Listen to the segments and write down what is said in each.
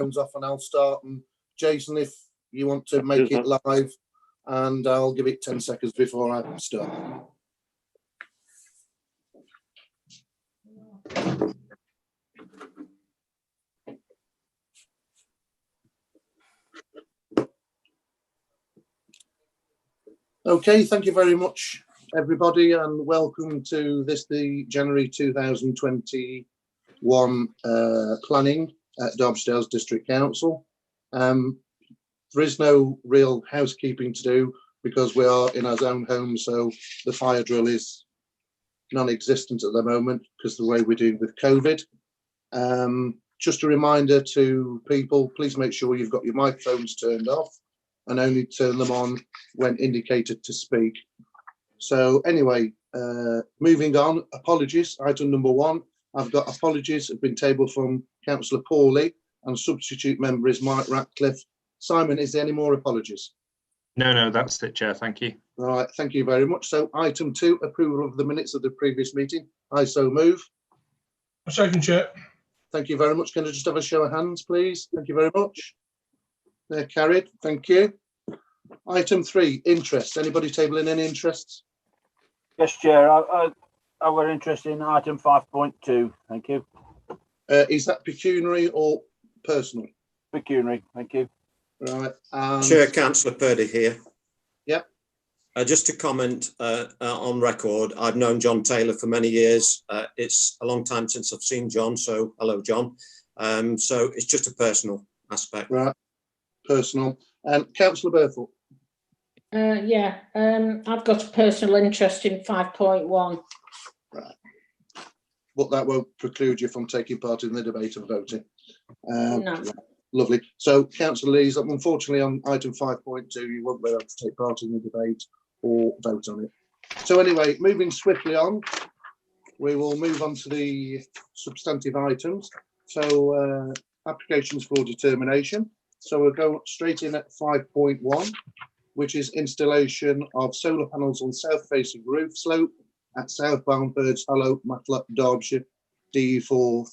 microphones off and I'll start. And Jason, if you want to make it live, and I'll give it 10 seconds before I start. Okay, thank you very much, everybody, and welcome to the January 2021 planning at Derbyshire District Council. There is no real housekeeping to do because we are in our own home, so the fire drill is non-existent at the moment because the way we're doing with COVID. Just a reminder to people, please make sure you've got your microphones turned off and only turn them on when indicated to speak. So anyway, moving on, apologies. Item number 1, I've got apologies have been tabled from Councillor Pawley and substitute member is Mike Ratcliffe. Simon, is there any more apologies? No, that's it, Chair. Thank you. Right, thank you very much. So item 2, approval of the minutes of the previous meeting. I so move. I second, Chair. Thank you very much. Can I just have a show of hands, please? Thank you very much. They're carried. Thank you. Item 3, interest. Anybody tabling any interests? Yes, Chair. I were interested in item 5.2. Thank you. Is that pecuniary or personal? Pecuniary. Thank you. Right. Chair, Councillor Purdy here. Yep. Just to comment on record, I've known John Taylor for many years. It's a long time since I've seen John, so hello, John. So it's just a personal aspect. Right. Personal. Councillor Burthorpe. Yeah, I've got a personal interest in 5.1. Right. But that won't preclude you from taking part in the debate and voting. No. Right. Lovely. So, Councillor Lees, unfortunately on item 5.2, you won't be able to take part in the debate or vote on it. So anyway, moving swiftly on, we will move on to the substantive items. So applications for determination. So we'll go straight in at 5.1, which is installation of solar panels on south-facing roof slope at southbound Hurds, Matlock, Derbyshire, DE4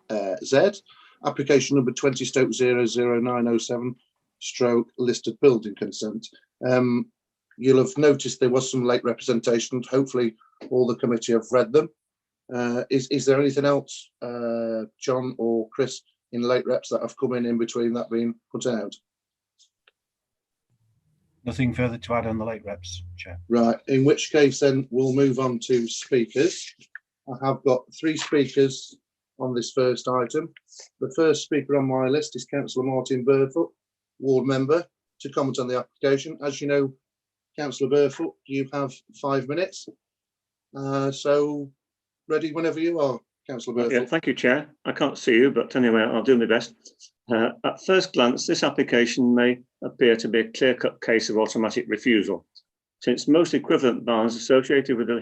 3JZ. Application number 20/00907 stroke listed building consent. You'll have noticed there was some late representation. Hopefully all the committee have read them. Is there anything else, John or Chris, in late reps that have come in between that being put out? Nothing further to add on the late reps, Chair. Right, in which case then we'll move on to speakers. I have got 3 speakers on this first item. The first speaker on my list is Councillor Martin Burthorpe, ward member, to comment on the application. As you know, Councillor Burthorpe, you have 5 minutes. So ready whenever you are, Councillor Burthorpe. Yeah, thank you, Chair. I can't see you, but anyway, I'll do my best. At first glance, this application may appear to be a clear-cut case of automatic refusal, since most equivalent barns associated with a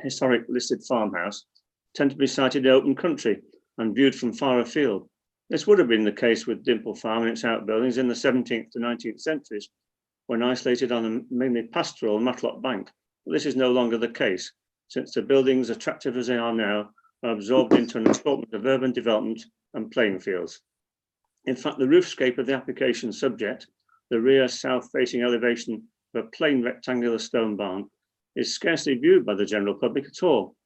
historic listed farmhouse tend to be sited in open country and viewed from far afield. This would have been the case with Dimple Farm and its outbuildings in the 17th to 19th centuries, when isolated on a mainly pastoral Matlock bank. But this is no longer the case, since the buildings, attractive as they are now, are absorbed into an assortment of urban development and playing fields. In fact, the roofscape of the application subject, the rear south-facing elevation of a plain rectangular stone barn, is scarcely viewed by the general public at all,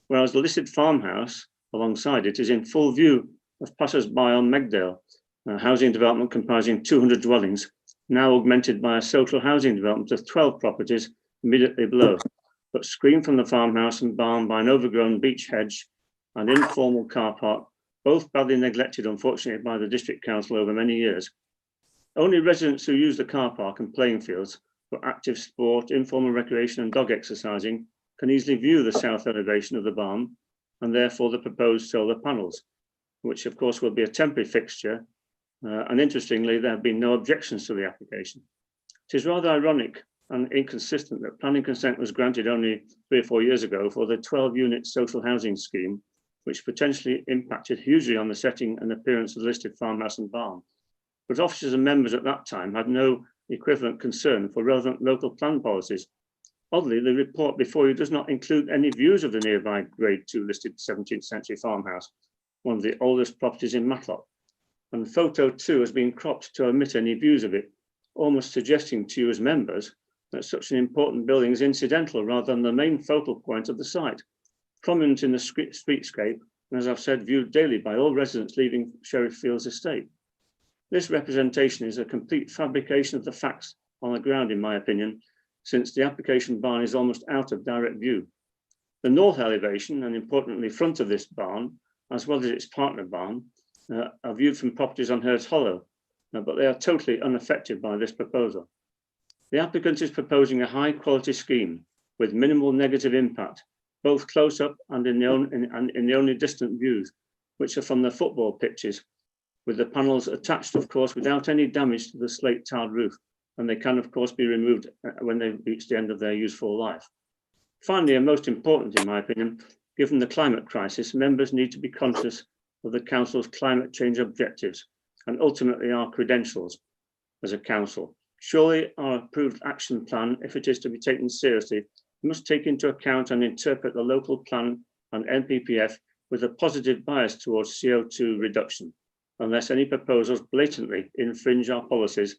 whereas the listed farmhouse alongside it is in full view of passers-by on Megdale, a housing development comprising 200 dwellings, now augmented by a social housing development of 12 properties immediately below, but screened from the farmhouse and barn by an overgrown beech hedge and informal car park, both badly neglected, unfortunately, by the District Council over many years. Only residents who use the car park and playing fields for active sport, informal recreation and dog exercising can easily view the south elevation of the barn and therefore the proposed solar panels, which of course will be a temporary fixture. And interestingly, there have been no objections to the application. It is rather ironic and inconsistent that planning consent was granted only 3 or 4 years ago for the 12-unit social housing scheme, which potentially impacted hugely on the setting and appearance of the listed farmhouse and barn. But officers and members at that time had no equivalent concern for relevant local plan policies. Oddly, the report before you does not include any views of the nearby Grade 2 listed 17th century farmhouse, one of the oldest properties in Matlock. and photo 2 has been cropped to omit any views of it, almost suggesting to you as members that such an important building is incidental rather than the main focal point of the site, prominent in the streetscape, and as I've said, viewed daily by all residents leaving Sheriff Fields estate. This representation is a complete fabrication of the facts on the ground, in my opinion, since the application barn is almost out of direct view. The north elevation, and importantly front of this barn, as well as its partner barn, are viewed from properties on Hurds Hollow, but they are totally unaffected by this proposal. The applicant is proposing a high quality scheme with minimal negative impact, both close up and in the only distant views, which are from the football pitches, with the panels attached, of course, without any damage to the slate tiled roof, and they can, of course, be removed when they reach the end of their useful life. Finally, and most important, in my opinion, given the climate crisis, members need to be conscious of the council's climate change objectives and ultimately our credentials as a council. Surely our approved action plan, if it is to be taken seriously, must take into account and interpret the local plan and NPPF with a positive bias towards CO2 reduction, unless any proposals blatantly infringe our policies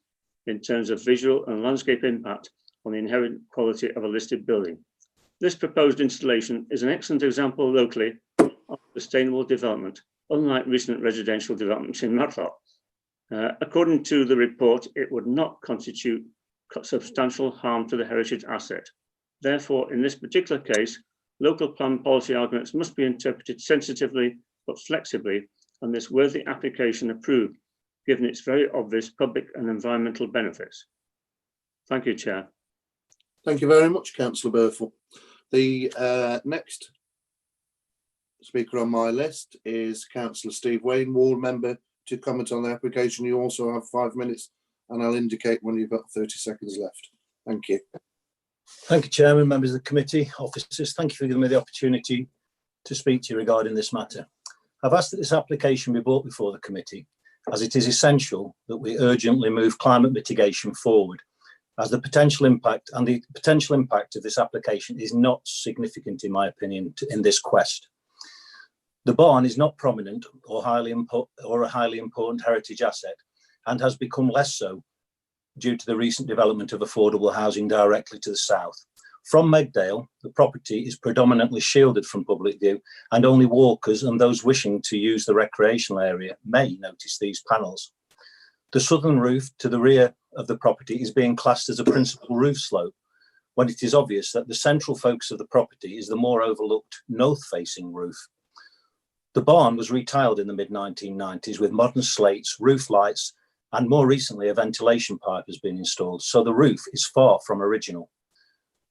in terms of visual and landscape impact on the inherent quality of a listed building. This proposed installation is an excellent example locally of sustainable development, unlike recent residential developments in Matlock. According to the report, it would not constitute substantial harm to the heritage asset. Therefore, in this particular case, local plan policy arguments must be interpreted sensitively but flexibly, and this worthy application approved, given its very obvious public and environmental benefits. Thank you, Chair. Thank you very much, Councillor Burful. The next speaker on my list is Councillor Steve Wayne, ward member, to comment on the application. You also have 5 minutes, and I'll indicate when you've got 30 seconds left. Thank you. Thank you, Chairman, members of the committee, officers. Thank you for giving me the opportunity to speak to you regarding this matter. I've asked that this application be brought before the committee, as it is essential that we urgently move climate mitigation forward, as the potential impact of this application is not significant, in my opinion, in this quest. The barn is not prominent or a highly important heritage asset, and has become less so due to the recent development of affordable housing directly to the south. From Megdale, the property is predominantly shielded from public view, and only walkers and those wishing to use the recreational area may notice these panels. The southern roof to the rear of the property is being classed as a principal roof slope, when it is obvious that the central focus of the property is the more overlooked north-facing roof. The barn was retiled in the mid-1990s with modern slates, roof lights, and more recently a ventilation pipe has been installed, so the roof is far from original.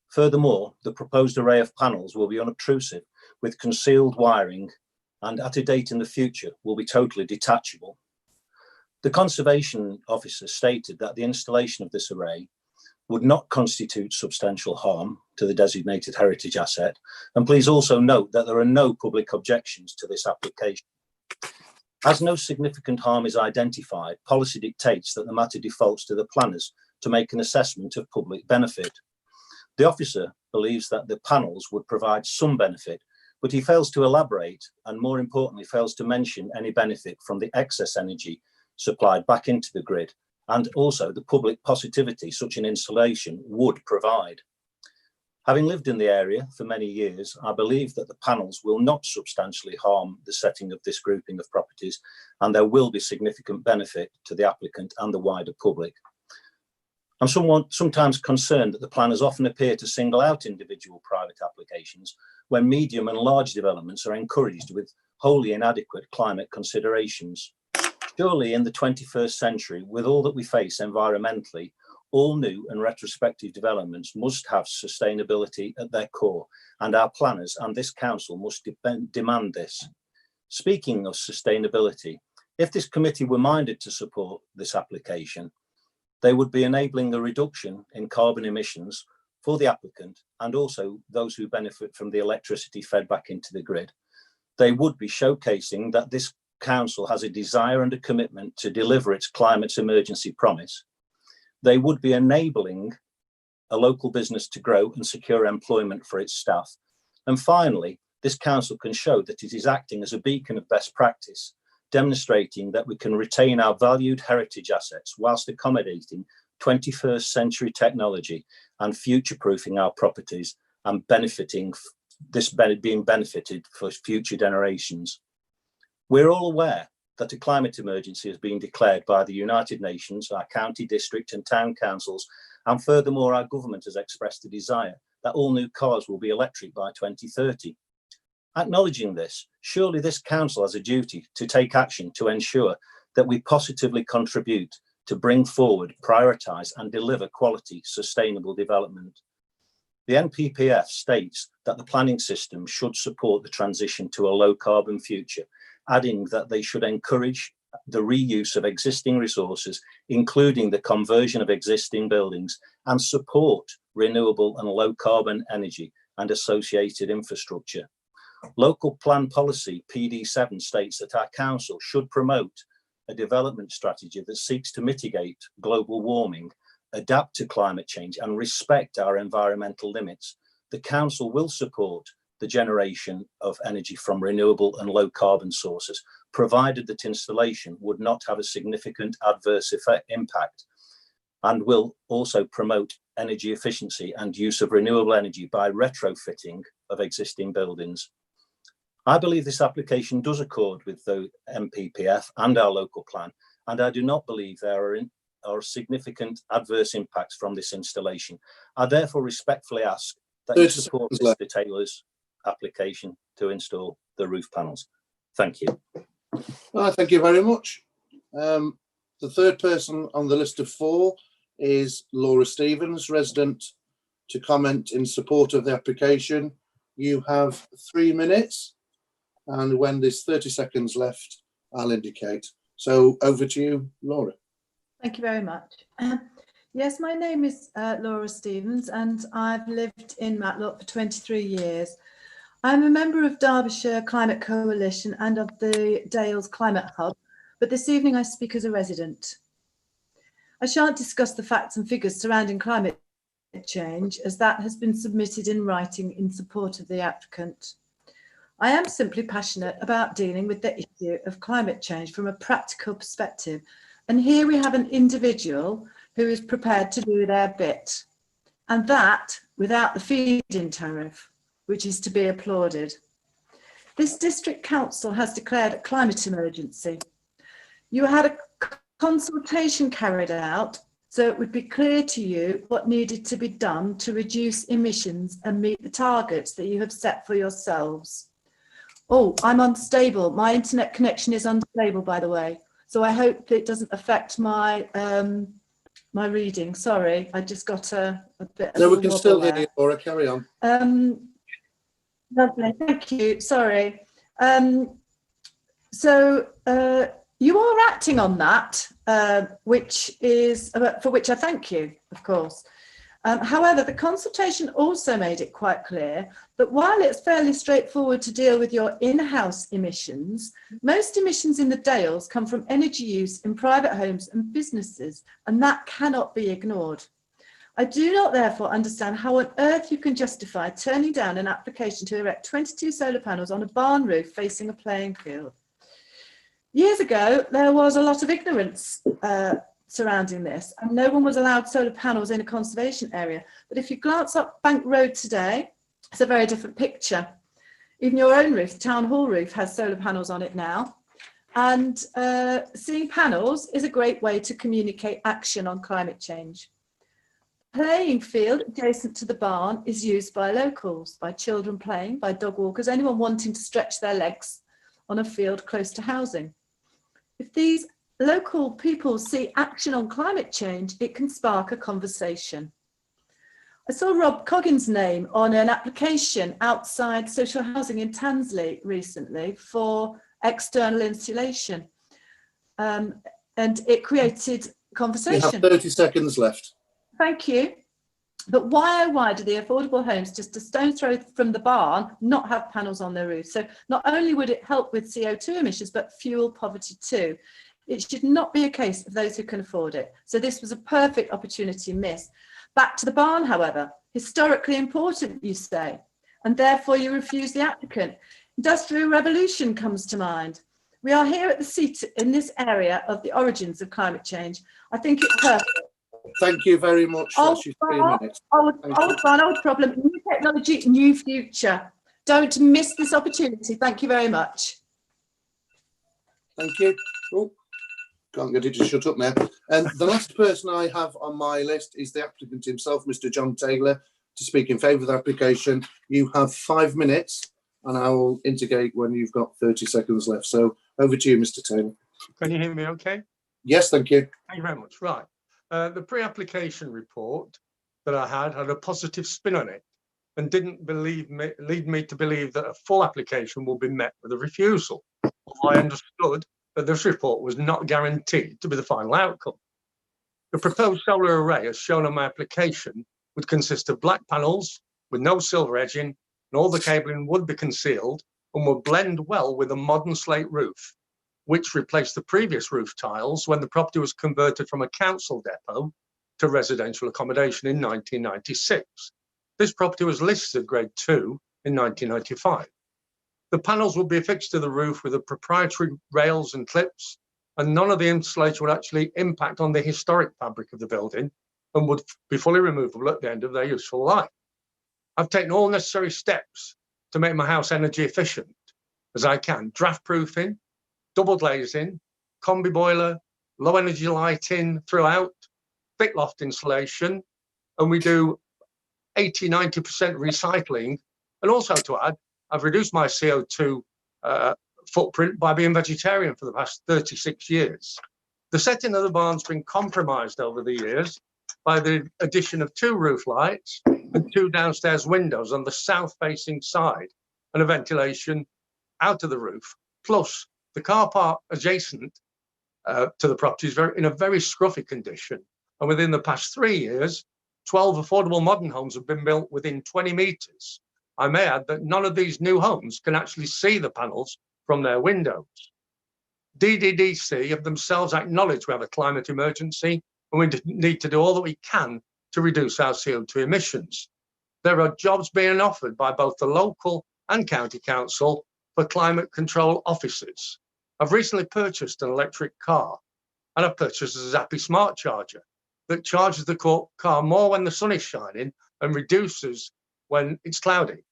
Furthermore, the proposed array of panels will be unobtrusive with concealed wiring, and at a date in the future will be totally detachable. The Conservation Officer stated that the installation of this array would not constitute substantial harm to the designated heritage asset, and please also note that there are no public objections to this application. As no significant harm is identified, policy dictates that the matter defaults to the planners to make an assessment of public benefit. The officer believes that the panels would provide some benefit, but he fails to elaborate, and more importantly, fails to mention any benefit from the excess energy supplied back into the grid, and also the public positivity such an installation would provide. Having lived in the area for many years, I believe that the panels will not substantially harm the setting of this grouping of properties, and there will be significant benefit to the applicant and the wider public. I'm sometimes concerned that the planners often appear to single out individual private applications when medium and large developments are encouraged with wholly inadequate climate considerations. Surely in the 21st century, with all that we face environmentally, all new and retrospective developments must have sustainability at their core, and our planners and this council must demand this. Speaking of sustainability, if this committee were minded to support this application, they would be enabling a reduction in carbon emissions for the applicant and also those who benefit from the electricity fed back into the grid. They would be showcasing that this council has a desire and a commitment to deliver its climate emergency promise. They would be enabling a local business to grow and secure employment for its staff. And finally, this council can show that it is acting as a beacon of best practice, demonstrating that we can retain our valued heritage assets whilst accommodating 21st century technology and future-proofing our properties and benefiting being benefited for future generations. We're all aware that a climate emergency has been declared by the United Nations, our county, district and town councils, and furthermore our government has expressed a desire that all new cars will be electric by 2030. Acknowledging this, surely this council has a duty to take action to ensure that we positively contribute to bring forward, prioritise and deliver quality, sustainable development. The NPPF states that the planning system should support the transition to a low carbon future, adding that they should encourage the reuse of existing resources, including the conversion of existing buildings, and support renewable and low carbon energy and associated infrastructure. Local plan policy PD7 states that our council should promote a development strategy that seeks to mitigate global warming, adapt to climate change and respect our environmental limits. The council will support the generation of energy from renewable and low carbon sources, provided that installation would not have a significant adverse impact, and will also promote energy efficiency and use of renewable energy by retrofitting of existing buildings. I believe this application does accord with the MPPF and our local plan, and I do not believe there are significant adverse impacts from this installation. I therefore respectfully ask that you support Mr. Taylor's application to install the roof panels. Thank you. Well, thank you very much. The third person on the list of 4 is Laura Stevens, resident, to comment in support of the application. You have 3 minutes, and when there's 30 seconds left, I'll indicate. So over to you, Laura. Thank you very much. Yes, my name is Laura Stevens, and I've lived in Matlock for 23 years. I'm a member of Derbyshire Climate Coalition and of the Dales Climate Hub, but this evening I speak as a resident. I shan't discuss the facts and figures surrounding climate change, as that has been submitted in writing in support of the applicant. I am simply passionate about dealing with the issue of climate change from a practical perspective, and here we have an individual who is prepared to do their bit, and that without the feed-in tariff, which is to be applauded. This district council has declared a climate emergency. You had a consultation carried out, so it would be clear to you what needed to be done to reduce emissions and meet the targets that you have set for yourselves. Oh, I'm unstable. My internet connection is unstable, by the way, so I hope it doesn't affect my my reading. Sorry, I just got a bit. No, we can still hear you, Laura. Carry on. Lovely, thank you. Sorry. You are acting on that, which is for which I thank you, of course. However, the consultation also made it quite clear that while it's fairly straightforward to deal with your in-house emissions, most emissions in the Dales come from energy use in private homes and businesses, and that cannot be ignored. I do not therefore understand how on earth you can justify turning down an application to erect 22 solar panels on a barn roof facing a playing field. Years ago, there was a lot of ignorance surrounding this, and no one was allowed solar panels in a conservation area. But if you glance up Bank Road today, it's a very different picture. Even your own roof, the town hall roof, has solar panels on it now. And seeing panels is a great way to communicate action on climate change. Playing field adjacent to the barn is used by locals, by children playing, by dog walkers, anyone wanting to stretch their legs on a field close to housing. If these local people see action on climate change, it can spark a conversation. I saw Rob Coggin's name on an application outside social housing in Tansley recently for external insulation, and it created conversation. You have 30 seconds left. Thank you. But why do the affordable homes just a stone's throw from the barn not have panels on their roof? So not only would it help with CO2 emissions, but fuel poverty too. It should not be a case of those who can afford it. So this was a perfect opportunity missed. Back to the barn, however, historically important, you say, and therefore you refuse the applicant. Industrial revolution comes to mind. We are here at the seat in this area of the origins of climate change. I think it's perfect. Thank you very much. Old That's your 3 minutes. old problem, new technology, new future. Don't miss this opportunity. Thank you very much. Thank you. Oh, can't get it to shut up now. And the last person I have on my list is the applicant himself, Mr. John Taylor, to speak in favour of the application. You have 5 minutes, and I will indicate when you've got 30 seconds left. So over to you, Mr. Taylor. Can you hear me okay? Yes, thank you. Thank you very much. Right. The pre-application report that I had a positive spin on it and didn't lead me to believe that a full application will be met with a refusal. I understood that this report was not guaranteed to be the final outcome. The proposed solar array, as shown on my application, would consist of black panels with no silver edging, and all the cabling would be concealed and would blend well with a modern slate roof, which replaced the previous roof tiles when the property was converted from a council depot to residential accommodation in 1996. This property was listed grade 2 in 1995. The panels would be affixed to the roof with a proprietary rails and clips, and none of the insulation would actually impact on the historic fabric of the building and would be fully removable at the end of their useful life. I've taken all necessary steps to make my house energy efficient as I can. Draft proofing, double glazing, combi boiler, low energy lighting throughout, thick loft insulation, and we do 80–90% recycling. And also to add, I've reduced my CO2 footprint by being vegetarian for the past 36 years. The setting of the barn's been compromised over the years by the addition of 2 roof lights and 2 downstairs windows on the south-facing side and a ventilation out of the roof. Plus, the car park adjacent to the property is in a very scruffy condition. And within the past 3 years, 12 affordable modern homes have been built within 20 metres. I may add that none of these new homes can actually see the panels from their windows. DDDC have themselves acknowledged we have a climate emergency and we need to do all that we can to reduce our CO2 emissions. There are jobs being offered by both the local and county council for climate control officers. I've recently purchased an electric car, and I've purchased a Zappy smart charger that charges the car more when the sun is shining and reduces when it's cloudy.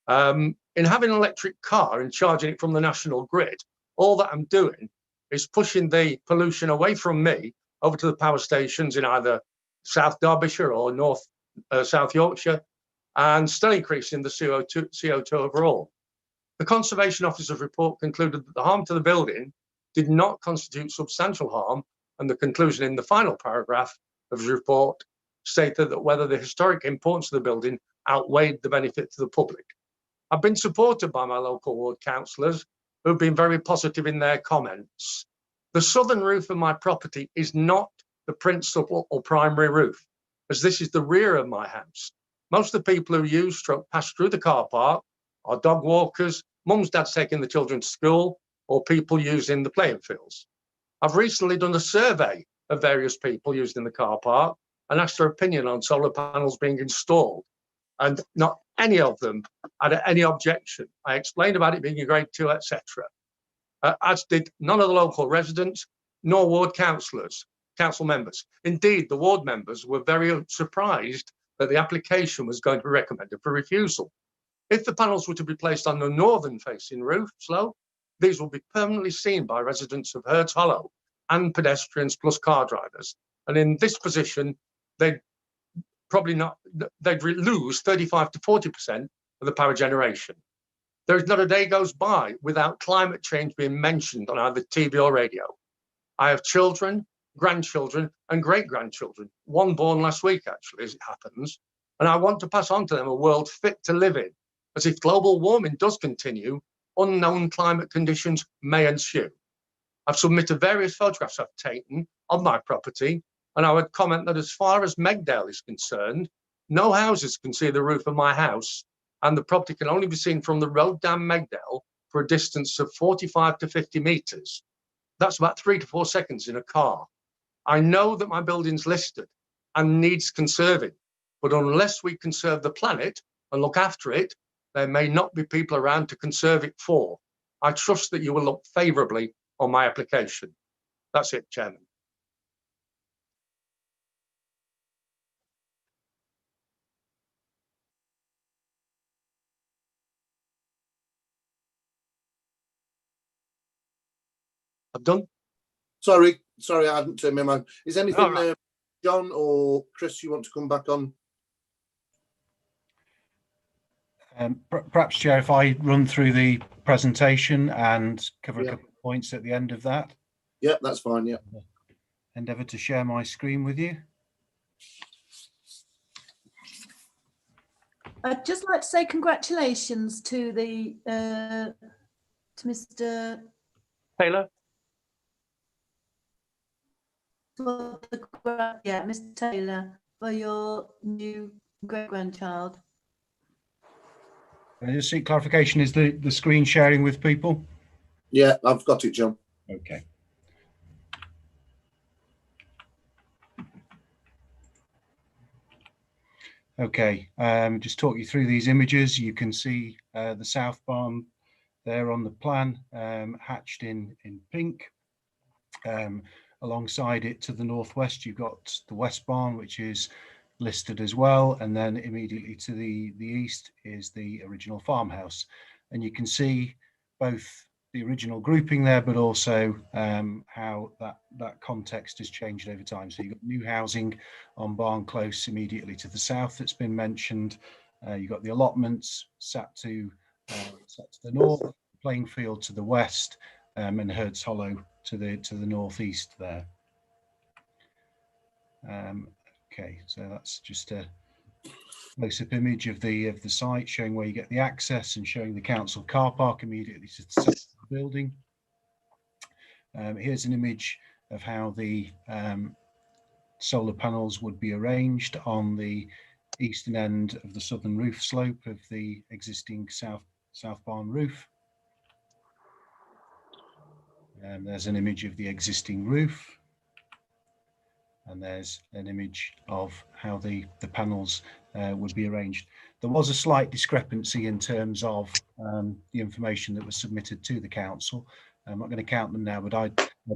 In having an electric car and charging it from the national grid, all that I'm doing is pushing the pollution away from me over to the power stations in either South Derbyshire or South Yorkshire, and still increasing the CO2 overall. The Conservation Officer's report concluded that the harm to the building did not constitute substantial harm, and the conclusion in the final paragraph of his report stated that whether the historic importance of the building outweighed the benefit to the public. I've been supported by my local ward councillors who've been very positive in their comments. The southern roof of my property is not the principal or primary roof, as this is the rear of my house. Most of the people who pass through the car park are dog walkers, mums, dads taking the children to school, or people using the playing fields. I've recently done a survey of various people using the car park and asked their opinion on solar panels being installed, and not any of them had any objection. I explained about it being a grade 2, etc. As did none of the local residents, nor ward council members. Indeed, the ward members were very surprised that the application was going to be recommended for refusal. If the panels were to be placed on the northern facing roof slope, these will be permanently seen by residents of Hurds Hollow and pedestrians plus car drivers. And in this position, they'd lose 35 to 40% of the power generation. There is not a day goes by without climate change being mentioned on either TV or radio. I have children, grandchildren, and great-grandchildren, one born last week, actually, as it happens, and I want to pass on to them a world fit to live in, as if global warming does continue, unknown climate conditions may ensue. I've submitted various photographs I've taken of my property, and I would comment that as far as Megdale is concerned, no houses can see the roof of my house, and the property can only be seen from the road down Megdale for a distance of 45 to 50 metres. That's about 3 to 4 seconds in a car. I know that my building's listed and needs conserving, but unless we conserve the planet and look after it, there may not be people around to conserve it for. I trust that you will look favourably on my application. That's it, Chairman. I've done. Sorry, I hadn't turned my mind. Is anything, All right. John or Chris, you want to come back on? Perhaps, Chair, if I run through the presentation and cover Yeah. a couple of points at the end of that. Yeah, that's fine. Yeah. Endeavour to share my screen with you. I'd just like to say congratulations to the to Mr. Taylor? Mr. Taylor, for your new great-grandchild. Can I just seek clarification? Is the screen sharing with people? Yeah, I've got it, John. Okay. Okay, just talk you through these images. You can see the south barn there on the plan, hatched in pink. Alongside it to the northwest, you've got the west barn, which is listed as well, and then immediately to the east is the original farmhouse. And you can see both the original grouping there, but also how that context has changed over time. So you've got new housing on Barn Close immediately to the south that's been mentioned. You've got the allotments sat to the north, playing field to the west, and Hurds Hollow to the northeast there. Okay, so that's just a close-up image of the site, showing where you get the access and showing the council car park immediately to the south of the building. Here's an image of how the solar panels would be arranged on the eastern end of the southern roof slope of the existing south barn roof. There's an image of the existing roof. And there's an image of how the panels would be arranged. There was a slight discrepancy in terms of the information that was submitted to the council. I'm not going to count them now, but I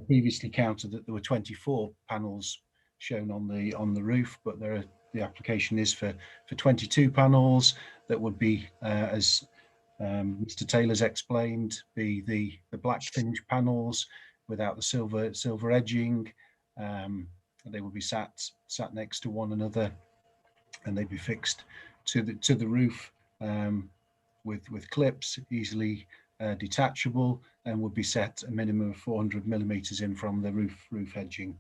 previously counted that there were 24 panels shown on the roof, but the application is for 22 panels that would be, as Mr. Taylor's explained, be the black finish panels without the silver edging. They will be sat next to one another, and they'd be fixed to the roof with clips, easily detachable, and would be set a minimum of 400 millimeters in from the roof edging.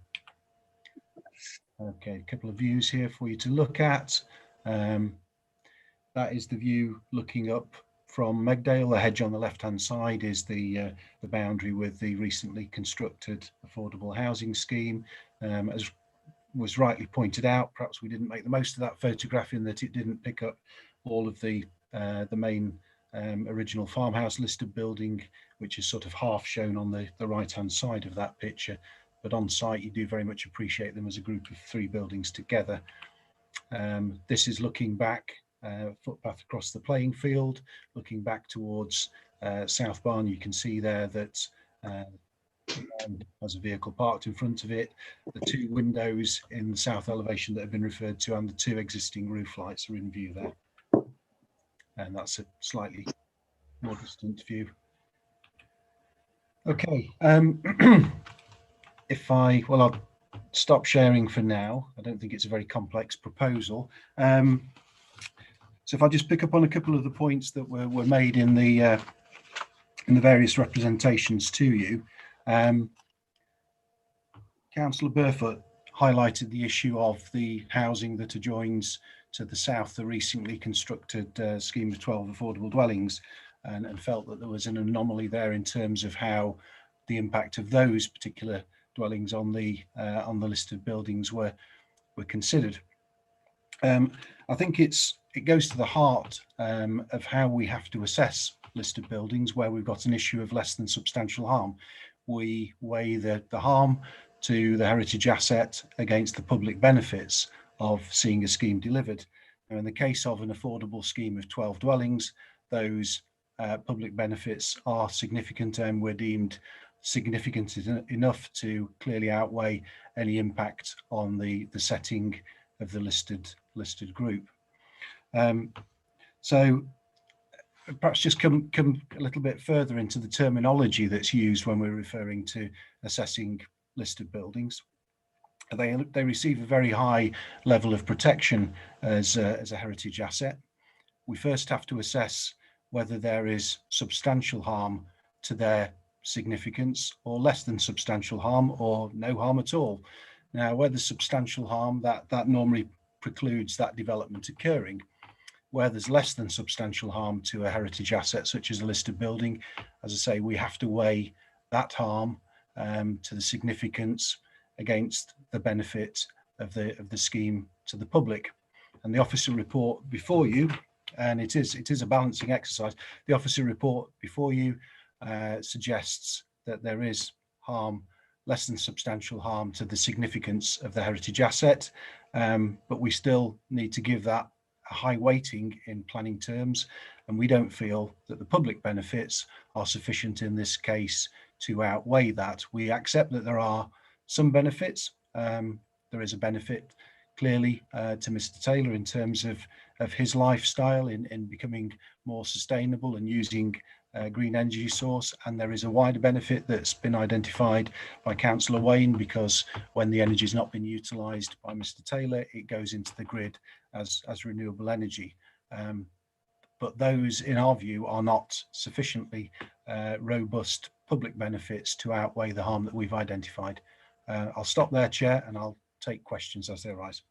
Okay, a couple of views here for you to look at. That is the view looking up from Megdale. The hedge on the left-hand side is the boundary with the recently constructed affordable housing scheme. As was rightly pointed out, perhaps we didn't make the most of that photograph in that it didn't pick up all of the main original farmhouse listed building, which is sort of half shown on the right-hand side of that picture. But on site, you do very much appreciate them as a group of three buildings together. This is looking back, footpath across the playing field, looking back towards South Barn. You can see there that has a vehicle parked in front of it. The two windows in the south elevation that have been referred to and the two existing roof lights are in view there. And that's a slightly more distant view. Okay, I'll stop sharing for now. I don't think it's a very complex proposal. So if I just pick up on a couple of the points that were made in the various representations to you. Councillor Burfoot highlighted the issue of the housing that adjoins to the south, the recently constructed scheme of 12 affordable dwellings, and felt that there was an anomaly there in terms of how the impact of those particular dwellings on the list of buildings were considered. I think it goes to the heart of how we have to assess listed buildings where we've got an issue of less than substantial harm. We weigh the harm to the heritage asset against the public benefits of seeing a scheme delivered. Now, in the case of an affordable scheme of 12 dwellings, those public benefits are significant and were deemed significant enough to clearly outweigh any impact on the setting of the listed group. So perhaps just come a little bit further into the terminology that's used when we're referring to assessing listed buildings. They receive a very high level of protection as a heritage asset. We first have to assess whether there is substantial harm to their significance, or less than substantial harm, or no harm at all. Now, where there's substantial harm, that normally precludes that development occurring. Where there's less than substantial harm to a heritage asset, such as a listed building, as I say, we have to weigh that harm to the significance against the benefit of the scheme to the public. And the officer report before you, and it is a balancing exercise, the officer report before you suggests that there is harm, less than substantial harm to the significance of the heritage asset, but we still need to give that a high weighting in planning terms, and we don't feel that the public benefits are sufficient in this case to outweigh that. We accept that there are some benefits. There is a benefit clearly to Mr. Taylor in terms of his lifestyle in becoming more sustainable and using green energy source, and there is a wider benefit that's been identified by Councillor Wayne, because when the energy has not been utilised by Mr. Taylor, it goes into the grid as renewable energy. But those, in our view, are not sufficiently robust public benefits to outweigh the harm that we've identified. I'll stop there, Chair, and I'll take questions as they arise.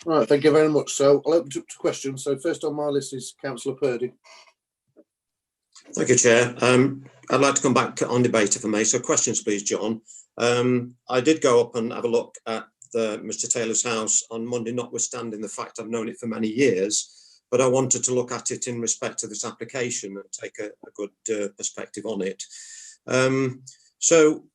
Right, thank you very much. So I'll open to questions. So first on my list is Councillor Purdy. Thank you, Chair. I'd like to come back on debate if I may. So questions, please, John. I did go up and have a look at Mr. Taylor's house on Monday, notwithstanding the fact I've known it for many years, but I wanted to look at it in respect to this application and take a good perspective on it. So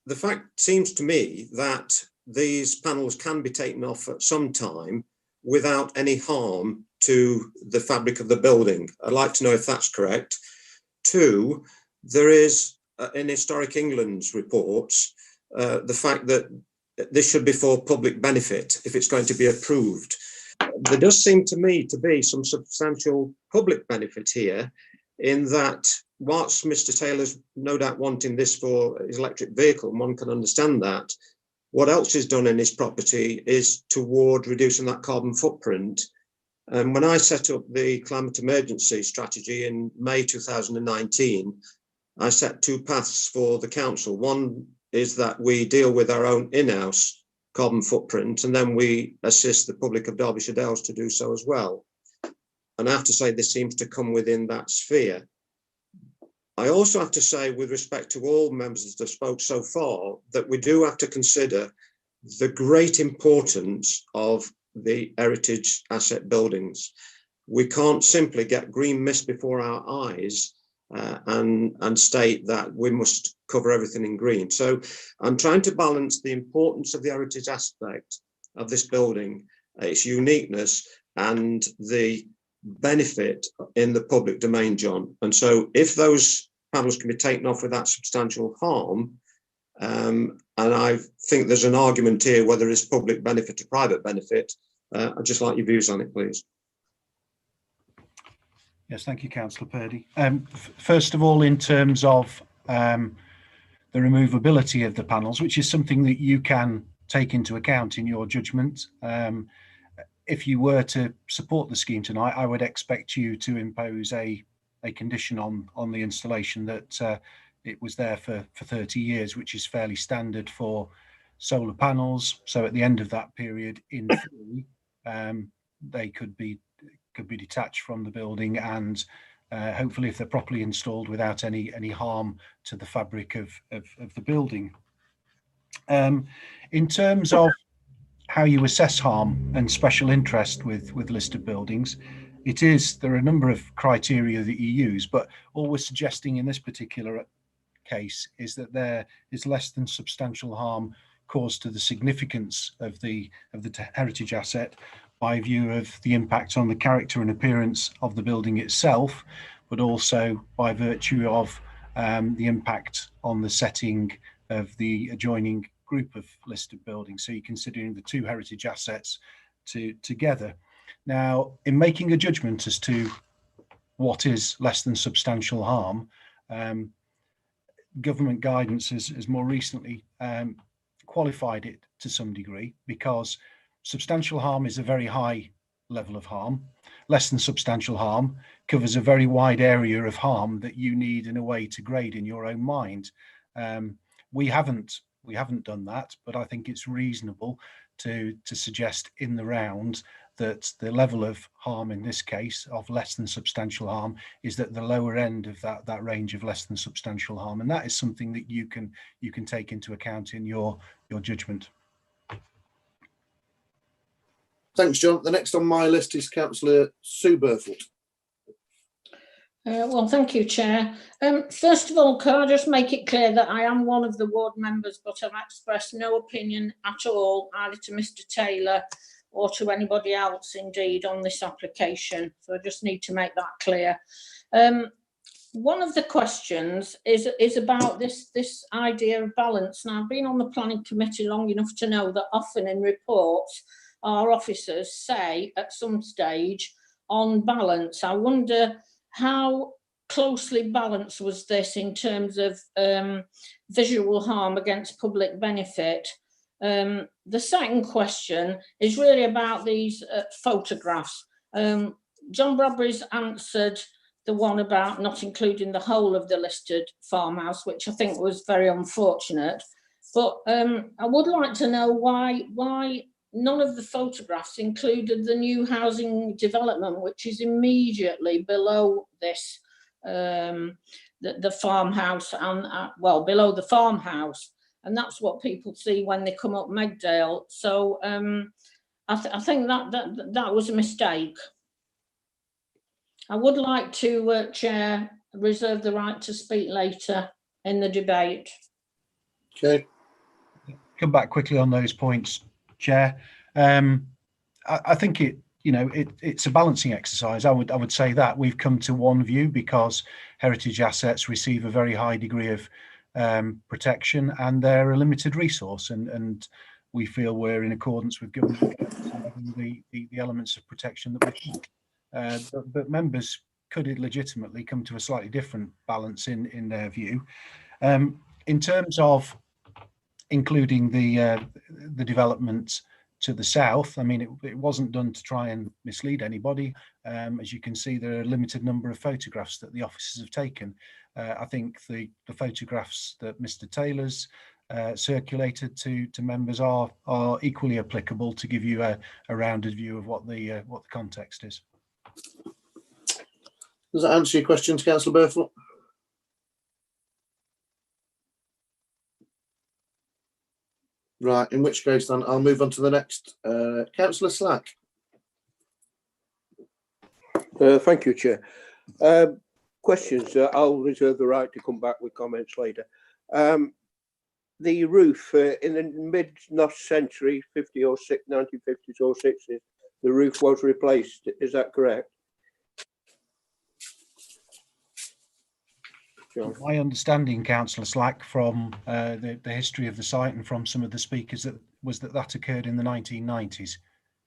the fact seems to me that these panels can be taken off at some time without any harm to the fabric of the building. I'd like to know if that's correct. Two, there is in Historic England's reports the fact that this should be for public benefit if it's going to be approved. There does seem to me to be some substantial public benefit here, in that whilst Mr. Taylor's no doubt wanting this for his electric vehicle, and one can understand that, what else is done in his property is toward reducing that carbon footprint. And when I set up the climate emergency strategy in May 2019, I set two paths for the council. One is that we deal with our own in-house carbon footprint, and then we assist the public of Derbyshire Dales to do so as well. And I have to say this seems to come within that sphere. I also have to say, with respect to all members that have spoke so far, that we do have to consider the great importance of the heritage asset buildings. We can't simply get green mist before our eyes and state that we must cover everything in green. So I'm trying to balance the importance of the heritage aspect of this building, its uniqueness, and the benefit in the public domain, John. And so if those panels can be taken off without substantial harm, and I think there's an argument here whether it's public benefit or private benefit, I'd just like your views on it, please. Yes, thank you, Councillor Purdy. First of all, in terms of the removability of the panels, which is something that you can take into account in your judgment. If you were to support the scheme tonight, I would expect you to impose a condition on the installation that it was there for 30 years, which is fairly standard for solar panels. So at the end of that period, in theory, they could be detached from the building, and hopefully, if they're properly installed, without any harm to the fabric of the building. In terms of how you assess harm and special interest with listed buildings, there are a number of criteria that you use, but all we're suggesting in this particular case is that there is less than substantial harm caused to the significance of the heritage asset by view of the impact on the character and appearance of the building itself, but also by virtue of the impact on the setting of the adjoining group of listed buildings. So you're considering the two heritage assets together. Now, in making a judgment as to what is less than substantial harm, government guidance has more recently qualified it to some degree, because substantial harm is a very high level of harm. Less than substantial harm covers a very wide area of harm that you need in a way to grade in your own mind. We haven't done that, but I think it's reasonable to suggest in the round that the level of harm in this case of less than substantial harm is at the lower end of that range of less than substantial harm, and that is something that you can take into account in your judgment. Thanks, John. The next on my list is Councillor Sue Burfoot. Well, thank you, Chair. First of all, could I just make it clear that I am one of the ward members, but I've expressed no opinion at all, either to Mr. Taylor or to anybody else, indeed, on this application. So I just need to make that clear. One of the questions is about this idea of balance. Now, I've been on the planning committee long enough to know that often in reports, our officers say at some stage on balance. I wonder how closely balanced was this in terms of visual harm against public benefit? The second question is really about these photographs. John Bradbury's answered the one about not including the whole of the listed farmhouse, which I think was very unfortunate. But I would like to know why none of the photographs included the new housing development, which is immediately below this, the farmhouse, and well, below the farmhouse. And that's what people see when they come up Megdale. So I think that was a mistake. I would like to, Chair, reserve the right to speak later in the debate. Okay. Come back quickly on those points, Chair. I think it's a balancing exercise. I would say that we've come to one view because heritage assets receive a very high degree of protection and they're a limited resource, and we feel we're in accordance with government the elements of protection that we need. But members could legitimately come to a slightly different balance in their view. In terms of including the development to the south, I mean, it wasn't done to try and mislead anybody. As you can see, there are a limited number of photographs that the officers have taken. I think the photographs that Mr. Taylor's circulated to members are equally applicable to give you a rounded view of what the context is. Does that answer your questions, Councillor Burfoot? Right, in which case then I'll move on to the next. Councillor Slack. Thank you, Chair. Questions. I'll reserve the right to come back with comments later. The roof in the mid-last century, 1950s or 60s, the roof was replaced. Is that correct? John. My understanding, Councillor Slack, from the history of the site and from some of the speakers was that occurred in the 1990s.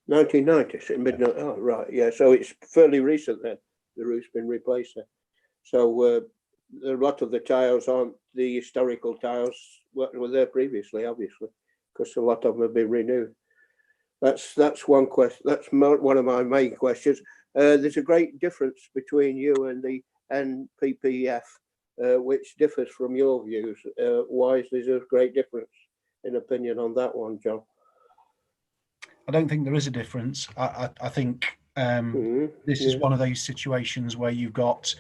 1990s, in mid. Oh, right, yeah. So it's fairly recent then. The roof's been replaced then. So a lot of the tiles aren't the historical tiles that were there previously, obviously, because a lot of them have been renewed. That's one question. That's one of my main questions. There's a great difference between you and the NPPF, which differs from your views. Why is there a great difference in opinion on that one, John? I don't think there is a difference. I think this is one of those situations where you've got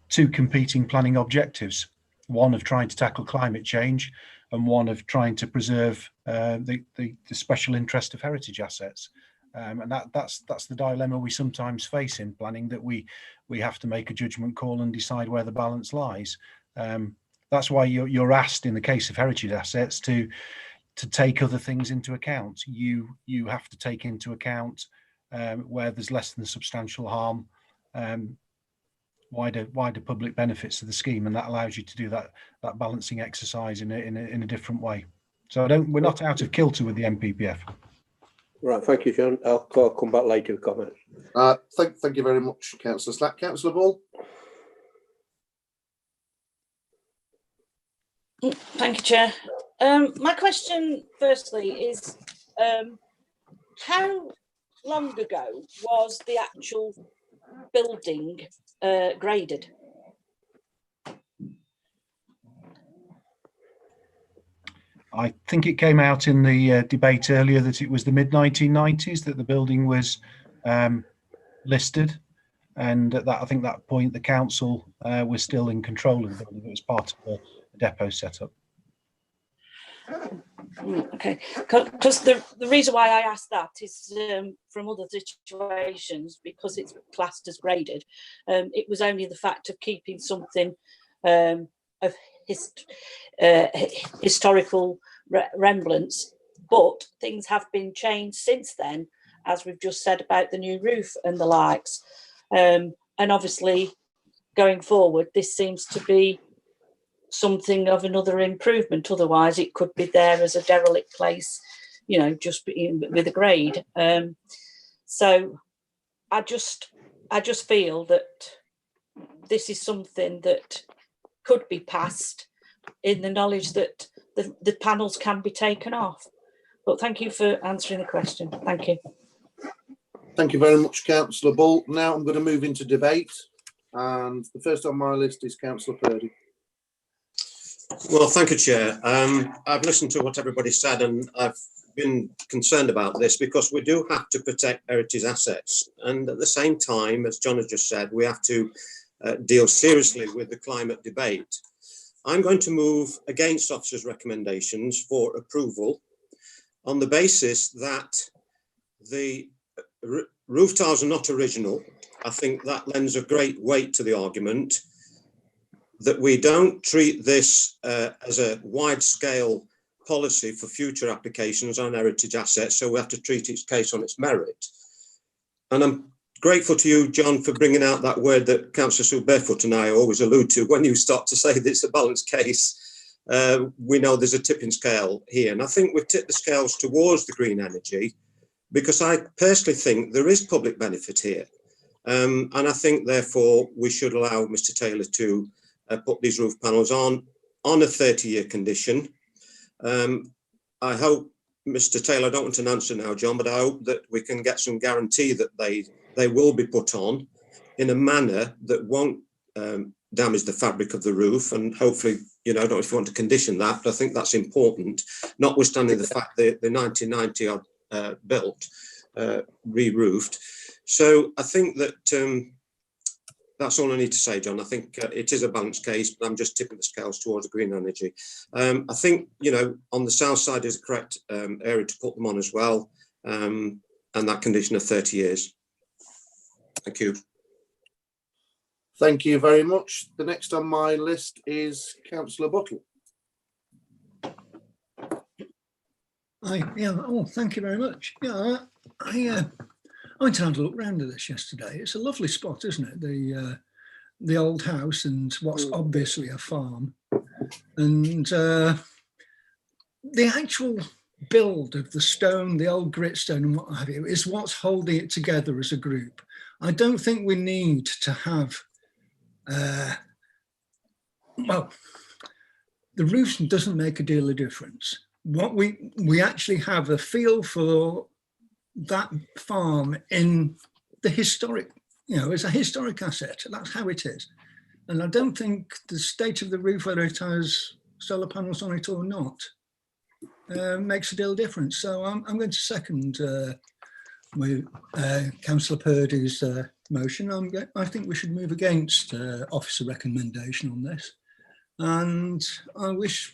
two competing planning objectives, one of trying to tackle climate change and one of trying to preserve the special interest of heritage assets. And that's the dilemma we sometimes face in planning, that we have to make a judgment call and decide where the balance lies. That's why you're asked in the case of heritage assets to take other things into account. You have to take into account where there's less than substantial harm wider public benefits to the scheme, and that allows you to do that balancing exercise in a different way. So we're not out of kilter with the MPPF. Right, thank you, John. I'll come back later with comments. Thank you very much, Councillor Slack. Councillor Ball. Thank you, Chair. My question, firstly, is how long ago was the actual building graded? I think it came out in the debate earlier that it was the mid-1990s that the building was listed, and at that, I think that point the council was still in control of the building. It was part of the depot setup. Okay, because the reason why I asked that is from other situations, because it's classed as graded. It was only the fact of keeping something of historical remembrance, but things have been changed since then, as we've just said about the new roof and the likes. And obviously, going forward, this seems to be something of another improvement. Otherwise, it could be there as a derelict place, you know, just with a grade. So I just feel that this is something that could be passed in the knowledge that the panels can be taken off. But thank you for answering the question. Thank you. Thank you very much, Councillor Bull. Now I'm going to move into debate, and the first on my list is Councillor Purdy. Well, thank you, Chair. I've listened to what everybody said, and I've been concerned about this because we do have to protect heritage assets. And at the same time, as John has just said, we have to deal seriously with the climate debate. I'm going to move against officers' recommendations for approval on the basis that the roof tiles are not original. I think that lends a great weight to the argument that we don't treat this as a wide-scale policy for future applications on heritage assets, so we have to treat each case on its merit. And I'm grateful to you, John, for bringing out that word that Councillor Sue Barefoot and I always allude to. When you start to say that it's a balanced case, we know there's a tipping scale here. And I think we've tipped the scales towards the green energy because I personally think there is public benefit here. And I think, therefore, we should allow Mr. Taylor to put these roof panels on a 30-year condition. I hope, Mr. Taylor, I don't want an answer now, John, but I hope that we can get some guarantee that they will be put on in a manner that won't damage the fabric of the roof. And hopefully, you know, I don't know if you want to condition that, but I think that's important, notwithstanding the fact that the 1990 are built, re-roofed. So I think that that's all I need to say, John. I think it is a balanced case, but I'm just tipping the scales towards green energy. I think, you know, on the south side is a correct area to put them on as well, and that condition of 30 years. Thank you. Thank you very much. The next on my list is Councillor Buttle. Thank you very much. Yeah, I went and had a look round at this yesterday. It's a lovely spot, isn't it? The old house and what's obviously a farm, and the actual build of the stone, the old grit stone and what have you, is what's holding it together as a group. I don't think we need to have, well, the roof doesn't make a deal of difference. What we actually have a feel for that farm in the historic, you know, as a historic asset. That's how it is. And I don't think the state of the roof, whether it has solar panels on it or not, makes a deal of difference. So I'm going to second Councillor Purdy's motion. I think we should move against officer recommendation on this. And I wish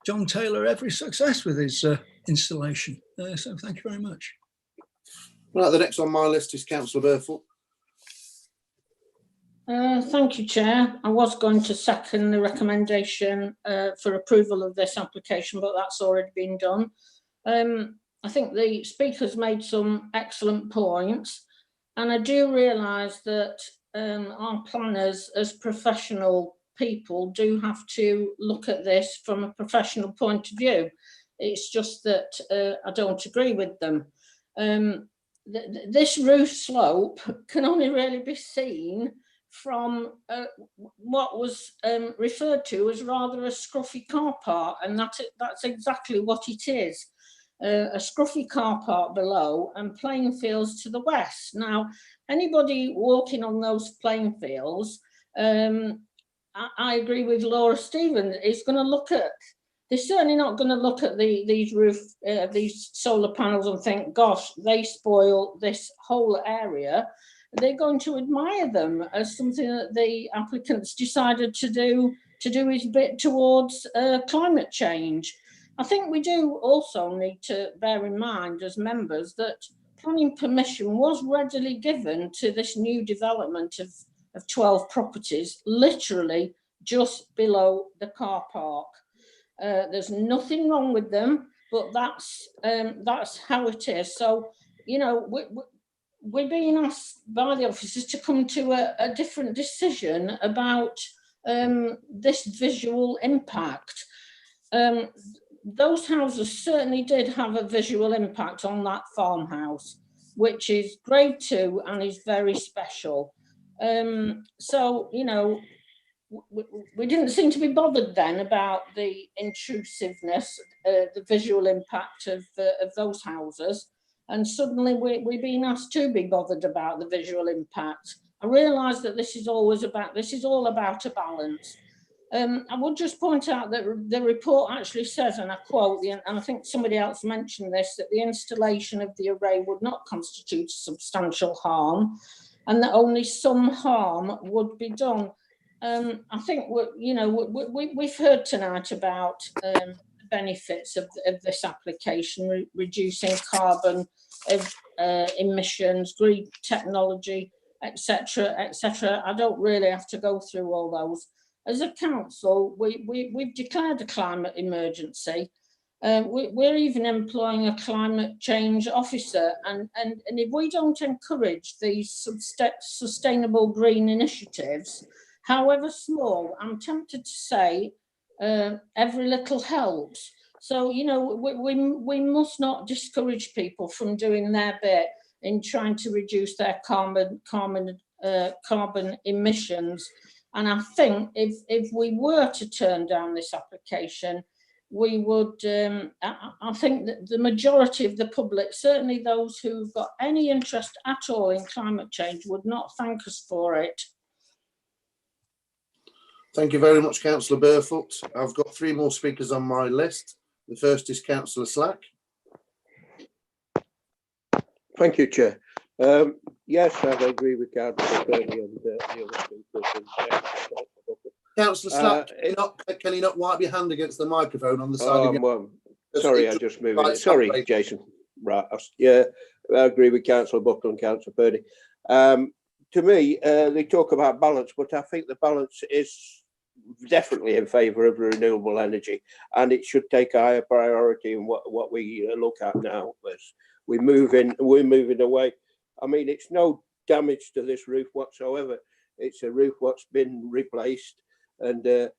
John Taylor every success with his installation. So thank you very much. Right, the next on my list is Councillor Barefoot. Thank you, Chair. I was going to second the recommendation for approval of this application, but that's already been done. I think the speaker's made some excellent points, and I do realise that our planners, as professional people, do have to look at this from a professional point of view. It's just that I don't agree with them. This roof slope can only really be seen from what was referred to as rather a scruffy car park, and that's exactly what it is. A scruffy car park below and playing fields to the west. Now, anybody walking on those playing fields, I agree with Laura Stevens, is going to look at, they're certainly not going to look at these solar panels and think, gosh, they spoil this whole area. They're going to admire them as something that the applicants decided to do his bit towards climate change. I think we do also need to bear in mind as members that planning permission was readily given to this new development of 12 properties, literally just below the car park. There's nothing wrong with them, but that's how it is. So, you know, we're being asked by the officers to come to a different decision about this visual impact. Those houses certainly did have a visual impact on that farmhouse, which is grade 2 and is very special. So, you know, we didn't seem to be bothered then about the intrusiveness, the visual impact of those houses. And suddenly we're being asked to be bothered about the visual impact. I realise that this is all about a balance. I would just point out that the report actually says, and I quote, and I think somebody else mentioned this, that the installation of the array would not constitute substantial harm, and that only some harm would be done. I think we've heard tonight about benefits of this application, reducing carbon emissions, green technology, etc., etc. I don't really have to go through all those. As a council, we've declared a climate emergency. We're even employing a climate change officer, and if we don't encourage these sustainable green initiatives, however small, I'm tempted to say every little helps. So, you know, we must not discourage people from doing their bit in trying to reduce their carbon emissions. And I think if we were to turn down this application, we would, I think that the majority of the public, certainly those who've got any interest at all in climate change, would not thank us for it. Thank you very much, Councillor Burfoot. I've got 3 more speakers on my list. The first is Councillor Slack. Thank you, Chair. Yes, I agree with Councillor Purdy and the other speakers. Councillor Slack, can you not wipe your hand against the microphone on the side of your... Sorry, I just moved it. Sorry, Jason. Right. Yeah, I agree with Councillor Buckle and Councillor Purdy. To me, they talk about balance, but I think the balance is definitely in favour of renewable energy, and it should take a higher priority in what we look at now as we're moving away. I mean, it's no damage to this roof whatsoever. It's a roof what's been replaced, and the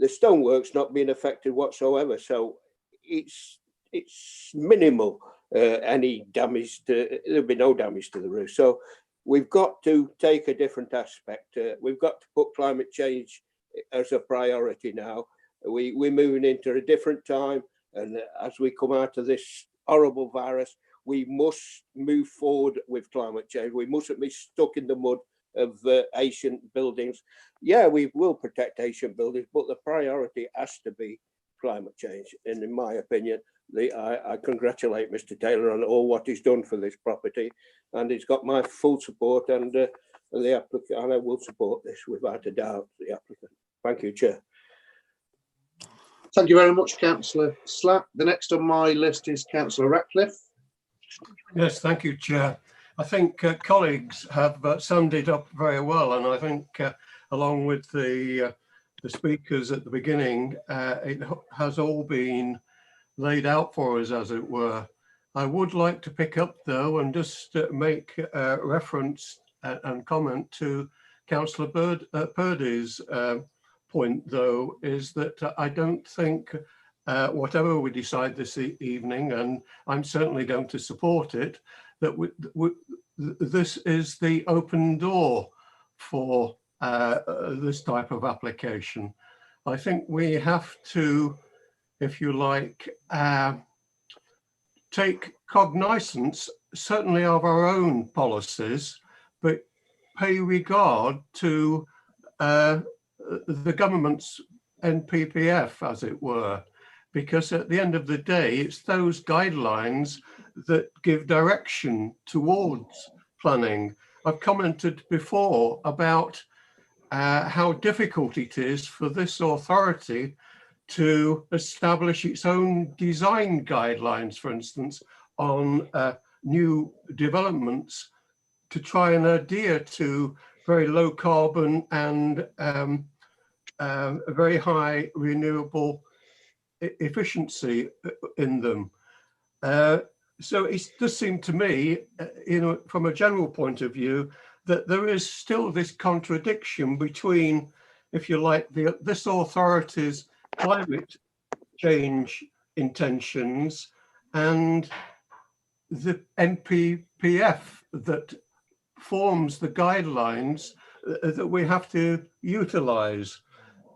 stonework's not been affected whatsoever. So it's minimal any damage there'll be no damage to the roof. So we've got to take a different aspect. We've got to put climate change as a priority now. We're moving into a different time, and as we come out of this horrible virus, we must move forward with climate change. We mustn't be stuck in the mud of ancient buildings. Yeah, we will protect ancient buildings, but the priority has to be climate change. And in my opinion, I congratulate Mr. Taylor on all what he's done for this property, and he's got my full support, and the applicant, and I will support this without a doubt, the applicant. Thank you, Chair. Thank you very much, Councillor Slack. The next on my list is Councillor Ratcliffe. Yes, thank you, Chair. I think colleagues have summed it up very well, and I think along with the speakers at the beginning, it has all been laid out for us, as it were. I would like to pick up, though, and just make reference and comment to Councillor Purdy's point, though, is that I don't think whatever we decide this evening, and I'm certainly going to support it, that this is the open door for this type of application. I think we have to, if you like, take cognizance, certainly of our own policies, but pay regard to the government's NPPF, as it were, because at the end of the day, it's those guidelines that give direction towards planning. I've commented before about how difficult it is for this authority to establish its own design guidelines, for instance, on new developments, to try and adhere to very low carbon and very high renewable efficiency in them. So it does seem to me, from a general point of view, that there is still this contradiction between, if you like, this authority's climate change intentions and the NPPF that forms the guidelines that we have to utilize.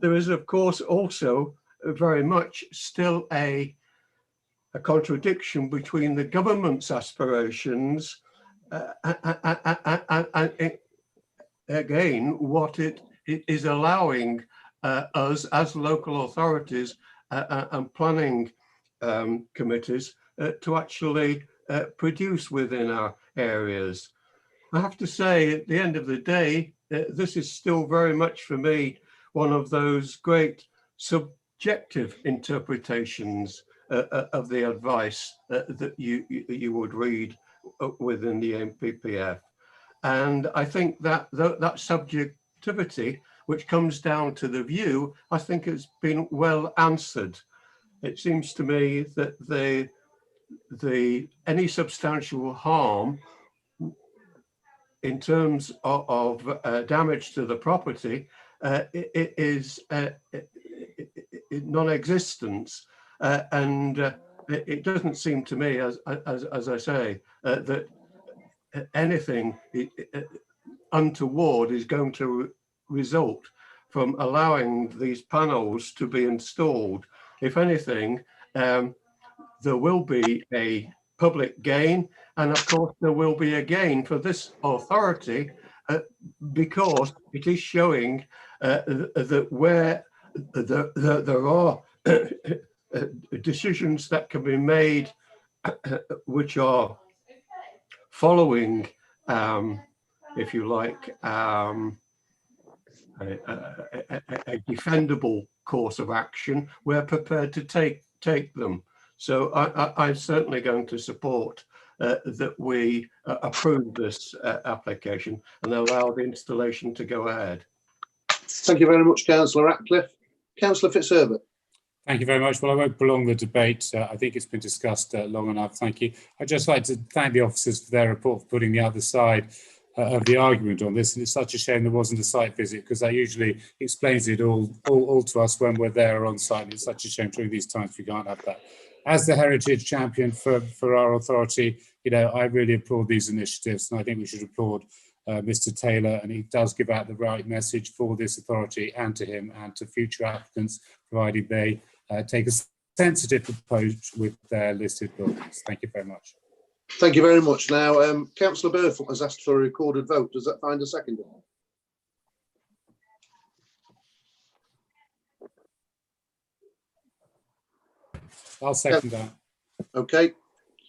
There is, of course, also very much still a contradiction between the government's aspirations and again, what it is allowing us as local authorities and planning committees to actually produce within our areas. I have to say, at the end of the day, this is still very much for me one of those great subjective interpretations of the advice that you would read within the NPPF. And I think that that subjectivity, which comes down to the view, I think has been well answered. It seems to me that any substantial harm in terms of damage to the property it is non-existent, and it doesn't seem to me, as I say, that anything untoward is going to result from allowing these panels to be installed. If anything, there will be a public gain, and of course there will be a gain for this authority because it is showing that where there are decisions that can be made which are following, if you like, a defendable course of action, we're prepared to take them. So I'm certainly going to support that we approve this application and allow the installation to go ahead. Thank you very much, Councillor Ratcliffe. Councillor Fitzherbert. Thank you very much. Well, I won't prolong the debate. I think it's been discussed long enough. Thank you. I'd just like to thank the officers for their report, for putting the other side of the argument on this. And it's such a shame there wasn't a site visit, because that usually explains it all to us when we're there on site. It's such a shame during these times we can't have that. As the heritage champion for our authority, I really applaud these initiatives, and I think we should applaud Mr. Taylor, and he does give out the right message for this authority and to him and to future applicants, provided they take a sensitive approach with their listed buildings. Thank you very much. Thank you very much. Now, Councillor Burfoot has asked for a recorded vote. Does that find a second? I'll second that. Okay.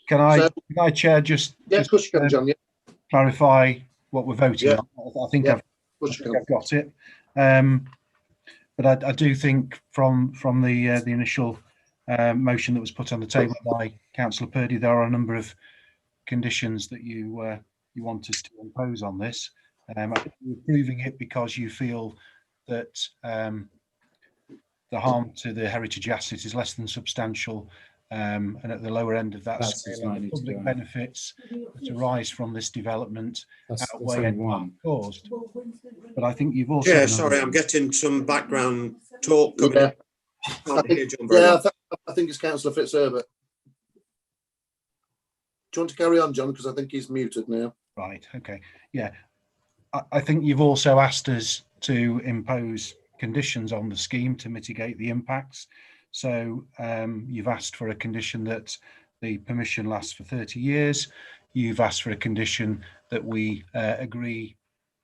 Can I, Chair, just yes, of course you can, John. Yeah. Clarify what we're voting on? I think I've got it. But I do think from the initial motion that was put on the table by Councillor Purdy, there are a number of conditions that you want us to impose on this. I think you're approving it because you feel that the harm to the heritage asset is less than substantial, And at the lower end of that That's scale, not the need to public go. benefits that arise from this development That's outweigh only any one. harm caused. But I think you've also... Yeah, sorry, I'm getting some background talk coming Yeah. in. Can't hear John very Yeah, well. I think it's Councillor Fitzherbert. Do you want to carry on, John? Because I think he's muted now. Right, okay. Yeah, I think you've also asked us to impose conditions on the scheme to mitigate the impacts. So you've asked for a condition that the permission lasts for 30 years. You've asked for a condition that we agree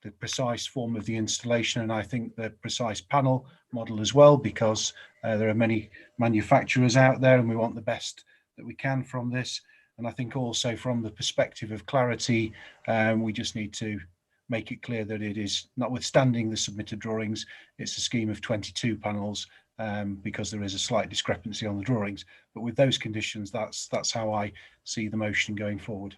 the precise form of the installation, and I think the precise panel model as well, because there are many manufacturers out there and we want the best that we can from this. And I think also from the perspective of clarity, we just need to make it clear that it is, notwithstanding the submitted drawings, it's a scheme of 22 panels, because there is a slight discrepancy on the drawings. But with those conditions, that's how I see the motion going forward.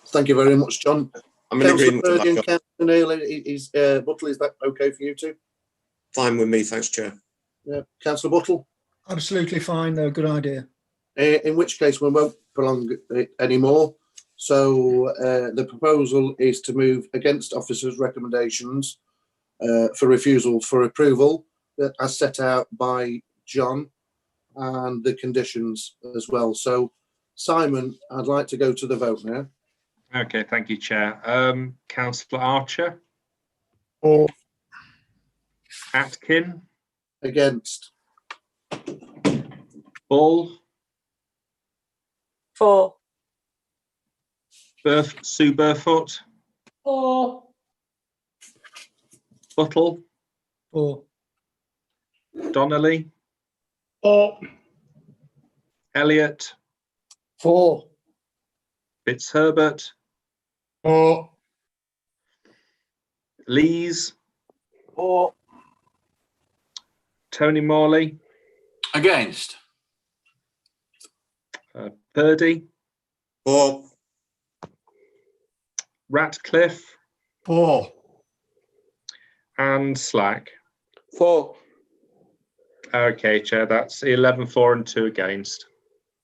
Thank you very much, John. I'm in agreement with that, John. Councillor Neil, Buttle, is that okay for you too? Fine with me, thanks, Chair. Yeah, Councillor Buttle? Absolutely fine, though. Good idea. In which case we won't prolong it anymore. So the proposal is to move against officers' recommendations for refusal for approval as set out by John, and the conditions as well. So Simon, I'd like to go to the vote now. Okay, thank you, Chair. Councillor Archer? For. Atkin? Against. Bull? For. Sue Burfoot? For. Buttle? For. Donnelly? For. Elliott? For. Fitzherbert? For. Lees? For. Tony Morley? Against. Purdy? For. Ratcliffe? For. And Slack? For. Okay, Chair, that's 11 for and 2 against.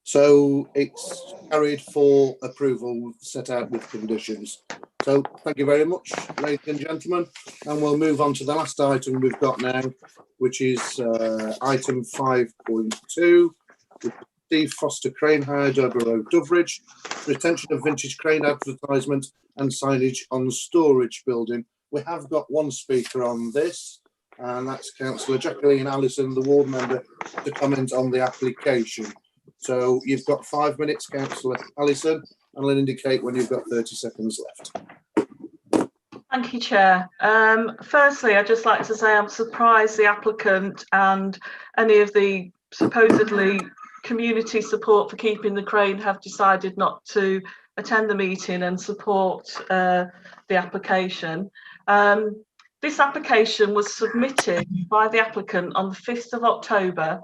So it's carried for approval set out with conditions. So thank you very much, ladies and gentlemen. And we'll move on to the last item we've got now, which is item 5.2. Steve Foster Crane Hire, Derby Road, Doveridge. Retention of vintage crane advertisement and signage on storage building. We have got one speaker on this, and that's Councillor Jacqueline Allison, the ward member, to comment on the application. So you've got 5 minutes, Councillor Allison, and I'll indicate when you've got 30 seconds left. Thank you, Chair. Firstly, I'd just like to say I'm surprised the applicant and any of the supposedly community support for keeping the crane have decided not to attend the meeting and support the application. This application was submitted by the applicant on the 5th of October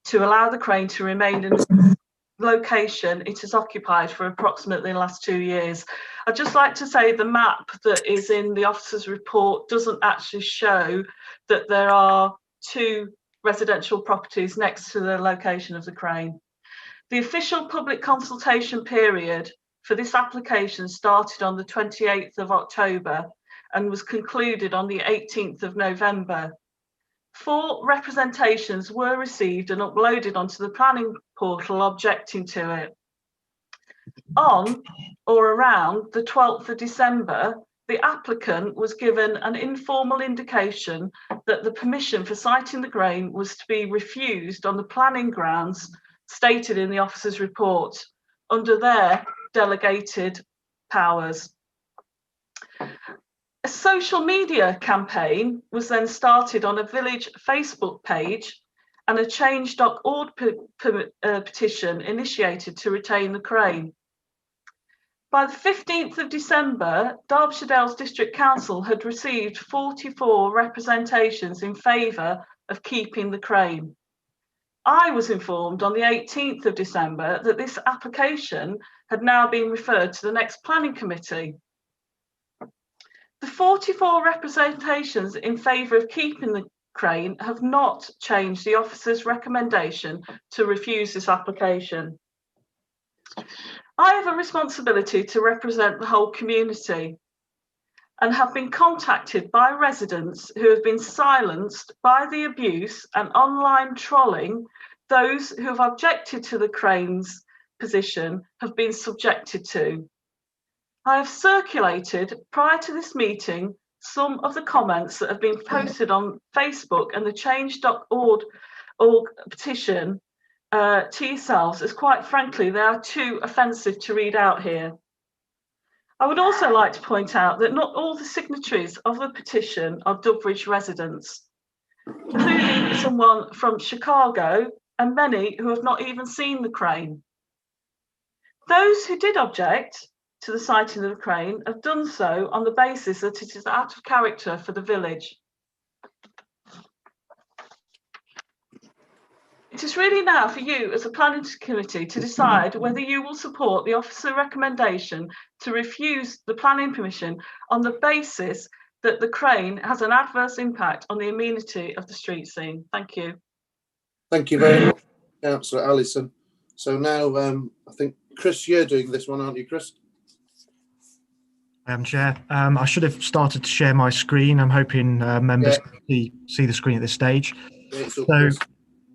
to allow the crane to remain in the location it has occupied for approximately the last 2 years. I'd just like to say the map that is in the officer's report doesn't actually show that there are 2 residential properties next to the location of the crane. The official public consultation period for this application started on the 28th of October and was concluded on the 18th of November. 4 representations were received and uploaded onto the planning portal objecting to it. On or around the 12th of December, the applicant was given an informal indication that the permission for siting the crane was to be refused on the planning grounds stated in the officer's report under their delegated powers. A social media campaign was then started on a village Facebook page and a change.org petition initiated to retain the crane. By the 15th of December, Derbyshire Dales District Council had received 44 representations in favour of keeping the crane. I was informed on the 18th of December that this application had now been referred to the next planning committee. The 44 representations in favour of keeping crane have not changed the officer's recommendation to refuse this application. I have a responsibility to represent the whole community and have been contacted by residents who have been silenced by the abuse and online trolling those who have objected to the crane's position have been subjected to. I have circulated prior to this meeting some of the comments that have been posted on Facebook and the change.org petition to yourselves, as quite frankly, they are too offensive to read out here. I would also like to point out that not all the signatories of the petition are Doveridge residents, including someone from Chicago and many who have not even seen the crane. Those who did object to the sighting of the crane have done so on the basis that it is out of character for the village. It is really now for you as a planning committee to decide whether you will support the officer recommendation to refuse the planning permission on the basis that the crane has an adverse impact on the amenity of the street scene. Thank you. Thank you very much, Councillor Allison. So now I think, Chris, you're doing this one, aren't you, Chris? Chair. I should have started to share my screen. I'm hoping members can see the screen at this stage. So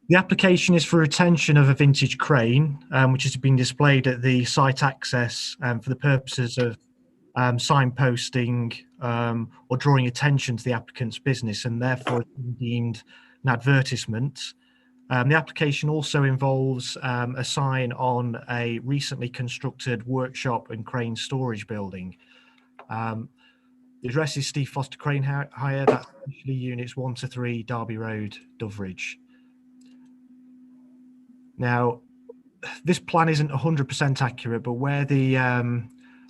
the application is for retention of a vintage crane, which has been displayed at the site access for the purposes of signposting or drawing attention to the applicant's business, and therefore deemed an advertisement. The application also involves a sign on a recently constructed workshop and crane storage building. The address is Steve Foster Crane Hire, that's actually units 1 to 3 Derby Road, Doveridge. Now, this plan isn't 100% accurate, but where the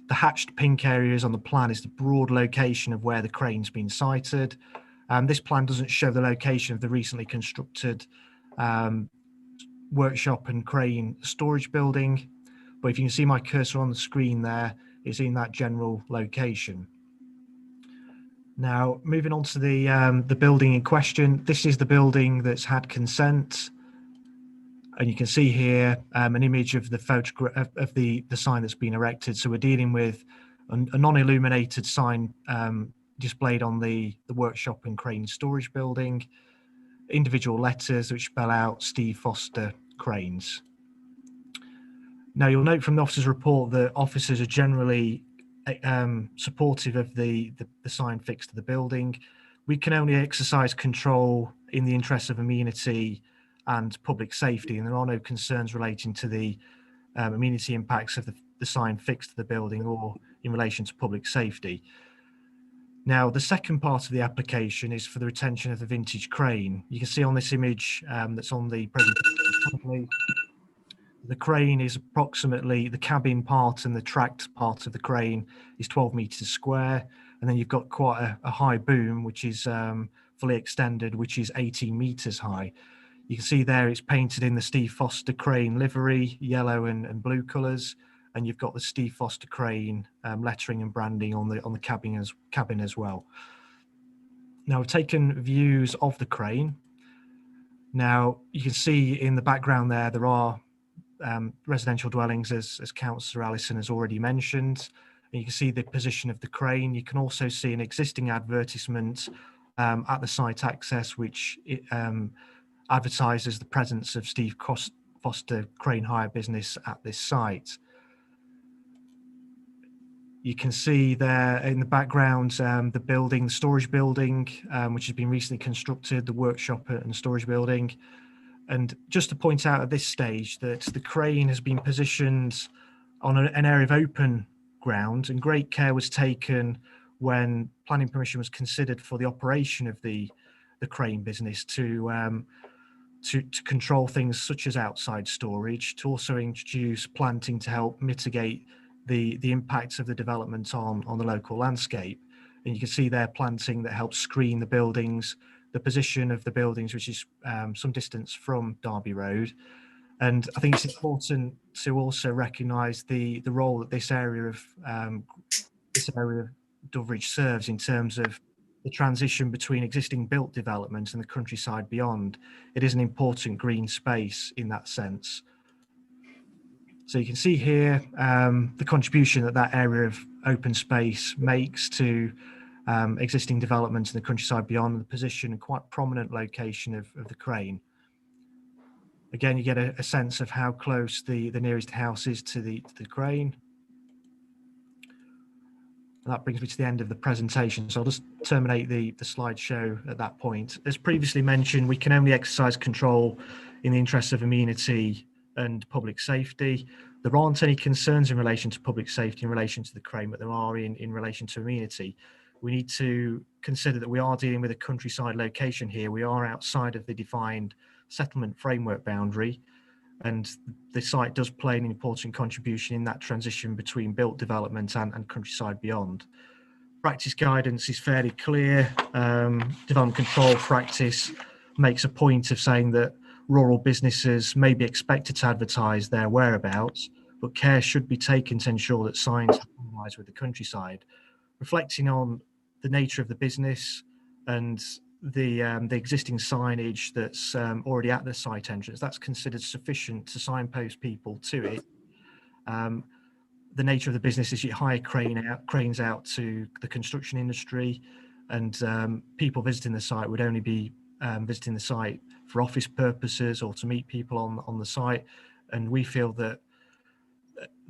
hatched pink area is on the plan is the broad location of where the crane's been sited. This plan doesn't show the location of the recently constructed workshop and crane storage building, but if you can see my cursor on the screen there, it's in that general location. Now, moving on to the building in question, this is the building that's had consent. And you can see here an image of the photograph of the sign that's been erected. So we're dealing with a non-illuminated sign displayed on the workshop and crane storage building, individual letters which spell out Steve Foster Cranes. Now, you'll note from the officer's report that officers are generally supportive of the sign fixed to the building. We can only exercise control in the interests of amenity and public safety, and there are no concerns relating to the amenity impacts of the sign fixed to the building or in relation to public safety. Now, the second part of the application is for the retention of the vintage crane. You can see on this image that's on the presentation, the crane is approximately, the cabin part and the tracked part of the crane is 12 metres square, and then you've got quite a high boom, which is fully extended, which is 18 metres high. You can see there it's painted in the Steve Foster Crane livery, yellow and blue colours, and you've got the Steve Foster Crane lettering and branding on the cabin as well. Now, we've taken views of the crane. Now, you can see in the background there are residential dwellings, as Councillor Allison has already mentioned. And you can see the position of the crane. You can also see an existing advertisement at the site access, which advertises the presence of Steve Foster Crane Hire business at this site. You can see there in the background the building, the storage building, which has been recently constructed, the workshop and storage building. And just to point out at this stage that the crane has been positioned on an area of open ground, and great care was taken when planning permission was considered for the operation of the crane business to control things such as outside storage, to also introduce planting to help mitigate the impacts of the development on the local landscape. And you can see there planting that helps screen the buildings, the position of the buildings, which is some distance from Derby Road. And I think it's important to also recognise the role that this area of Doveridge serves in terms of the the transition between existing built development and the countryside beyond. It is an important green space in that sense. So you can see here the contribution that that area of open space makes to existing developments in the countryside beyond, the position and quite prominent location of the crane. Again, you get a sense of how close the nearest house is to the crane. And that brings me to the end of the presentation. So I'll just terminate the slideshow at that point. As previously mentioned, we can only exercise control in the interests of amenity and public safety. There aren't any concerns in relation to public safety in relation to the crane, but there are in relation to amenity. We need to consider that we are dealing with a countryside location here. We are outside of the defined settlement framework boundary, and the site does play an important contribution in that transition between built development and countryside beyond. Practice guidance is fairly clear. Development control practice makes a point of saying that rural businesses may be expected to advertise their whereabouts, but care should be taken to ensure that signs harmonise with the countryside, reflecting on the nature of the business and the existing signage that's already at the site entrance. That's considered sufficient to signpost people to it. The nature of the business is you hire cranes out to the construction industry, and people visiting the site would only be visiting the site for office purposes or to meet people on the site. And we feel that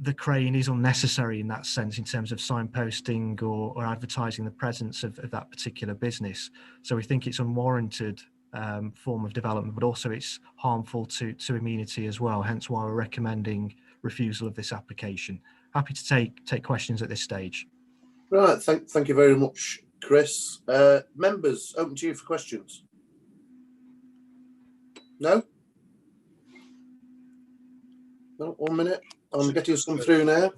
the crane is unnecessary in that sense in terms of signposting or advertising the presence of that particular business. So we think it's unwarranted form of development, but also it's harmful to amenity as well, hence why we're recommending refusal of this application. Happy to take questions at this stage. Right, thank you very much, Chris. Members, open to you for questions. No? No, 1 minute. I'm getting some through now.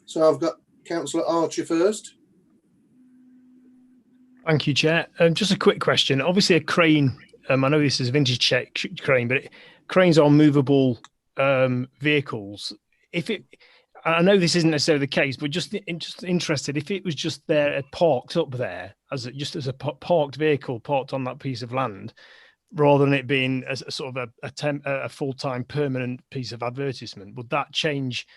So I've got Councillor Archer first. Thank you, Chair. Just a quick question. Obviously, a crane, I know this is a vintage crane, but cranes are movable vehicles. I know this isn't necessarily the case, but just interested, if it was just there, parked up there, as a parked vehicle parked on that piece of land, rather than it being a sort of a full-time permanent piece of advertisement, would that change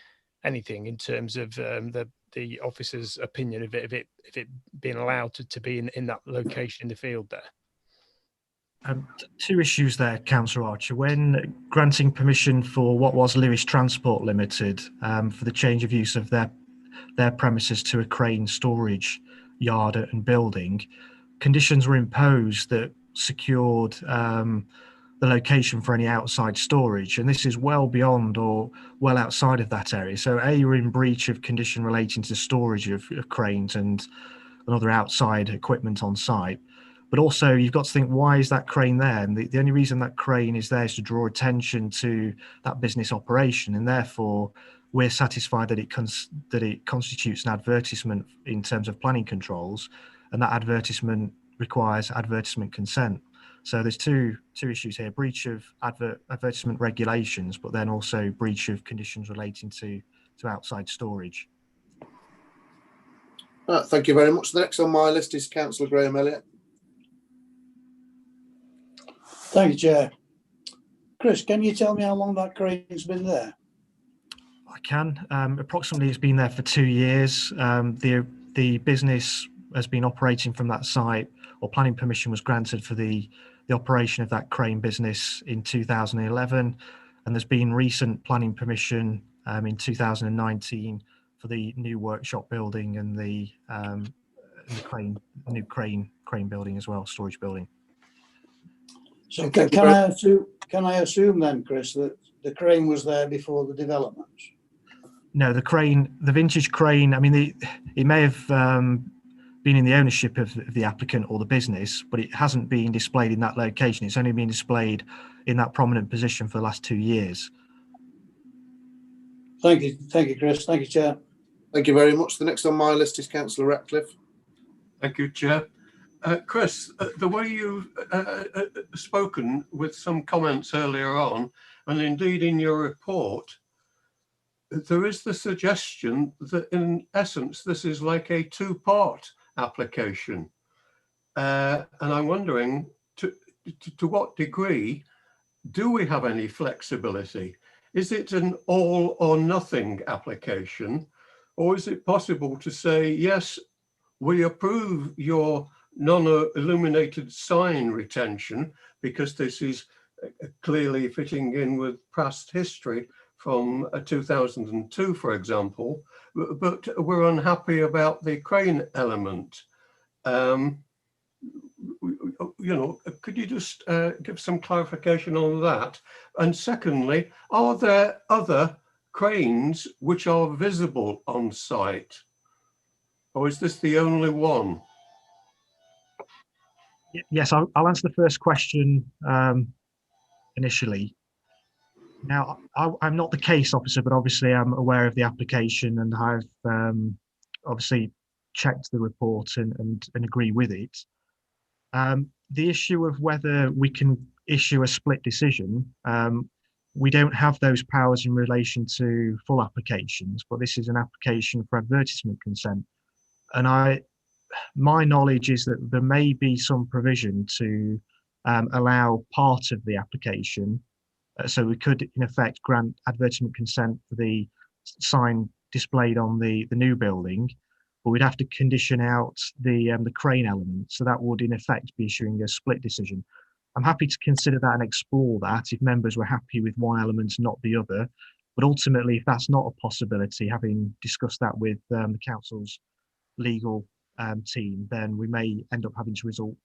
anything in terms of the officer's opinion of it, if it being allowed to be in that location in the field there? Two issues there, Councillor Archer. When granting permission for what was Lewis Transport Limited for the change of use of their premises to a crane storage yard and building, conditions were imposed that secured the location for any outside storage, and this is well beyond or well outside of that area. So you're in breach of condition relating to storage of cranes and other outside equipment on site. But also you've got to think, why is that crane there? And the only reason that crane is there is to draw attention to that business operation, and therefore we're satisfied that it constitutes an advertisement in terms of planning controls, and that advertisement requires advertisement consent. So there's two issues here: breach of advertisement regulations, but then also breach of conditions relating to outside storage. Thank you very much. The next on my list is Councillor Graham Elliott. Thank you, Chair. Chris, can you tell me how long that crane's been there? I can. Approximately, it's been there for 2 years. The business has been operating from that site, or planning permission was granted for the operation of that crane business in 2011, and there's been recent planning permission in 2019 for the new workshop building and the new crane building as well, storage building. So can I assume then, Chris, that the crane was there before the development? No, the vintage crane, I mean, it may have been in the ownership of the applicant or the business, but it hasn't been displayed in that location. It's only been displayed in that prominent position for the last 2 years. Thank you, Chris. Thank you, Chair. Thank you very much. The next on my list is Councillor Ratcliffe. Thank you, Chair. Chris, the way you've spoken with some comments earlier on, and indeed in your report, there is the suggestion that in essence this is like a two-part application. and I'm wondering to what degree do we have any flexibility? Is it an all or nothing application, or is it possible to say, yes, we approve your non-illuminated sign retention because this is clearly fitting in with past history from 2002, for example, but we're unhappy about the crane element. You know, could you just give some clarification on that? And secondly, are there other cranes which are visible on site, or is this the only one? Yes, I'll answer the first question initially. Now, I'm not the case officer, but obviously I'm aware of the application, and I've obviously checked the report and agree with it. The issue of whether we can issue a split decision, we don't have those powers in relation to full applications, but this is an application for advertisement consent. And my knowledge is that there may be some provision to allow part of the application. So we could, in effect, grant advertisement consent for the sign displayed on the new building, but we'd have to condition out the crane element. So that would, in effect, be issuing a split decision. I'm happy to consider that and explore that if members were happy with one element, not the other. But ultimately, if that's not a possibility, having discussed that with the council's legal team, then we may end up having to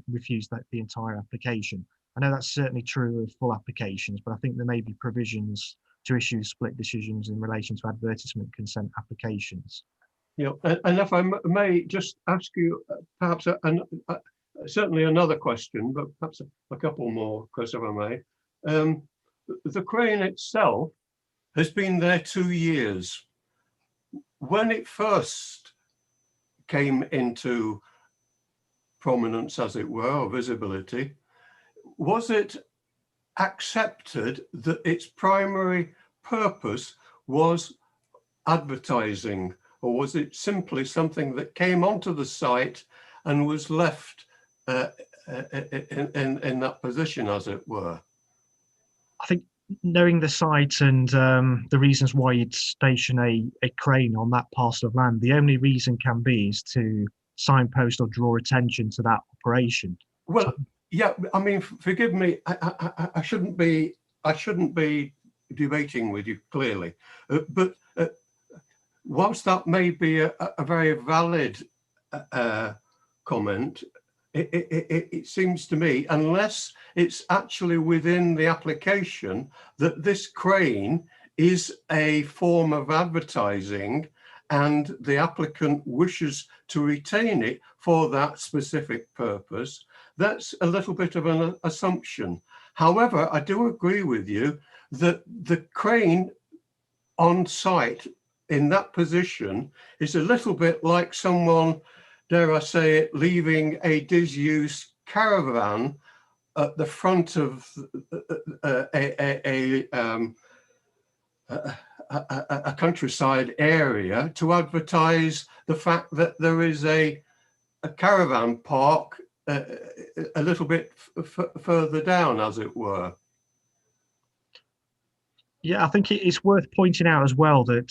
refuse the entire application. I know that's certainly true of full applications, but I think there may be provisions to issue split decisions in relation to advertisement consent applications. Yeah, and if I may just ask you perhaps certainly another question, but perhaps a couple more, Chris, if I may. The crane itself has been there 2 years. When it first came into prominence, as it were, or visibility, was it accepted that its primary purpose was advertising, or was it simply something that came onto the site and was left in that position, as it were? I think knowing the site and the reasons why you'd station a crane on that parcel of land, the only reason can be is to signpost or draw attention to that operation. Well, yeah, I mean, forgive me, I shouldn't be debating with you clearly, but whilst that may be a very valid comment, it seems to me, unless it's actually within the application that this crane is a form of advertising and the applicant wishes to retain it for that specific purpose, that's a little bit of an assumption. However, I do agree with you that the crane on site in that position is a little bit like someone, dare I say it, leaving a disused caravan at the front of a countryside area to advertise the fact that there is a caravan park a little bit further down, as it were. Yeah, I think it's worth pointing out as well that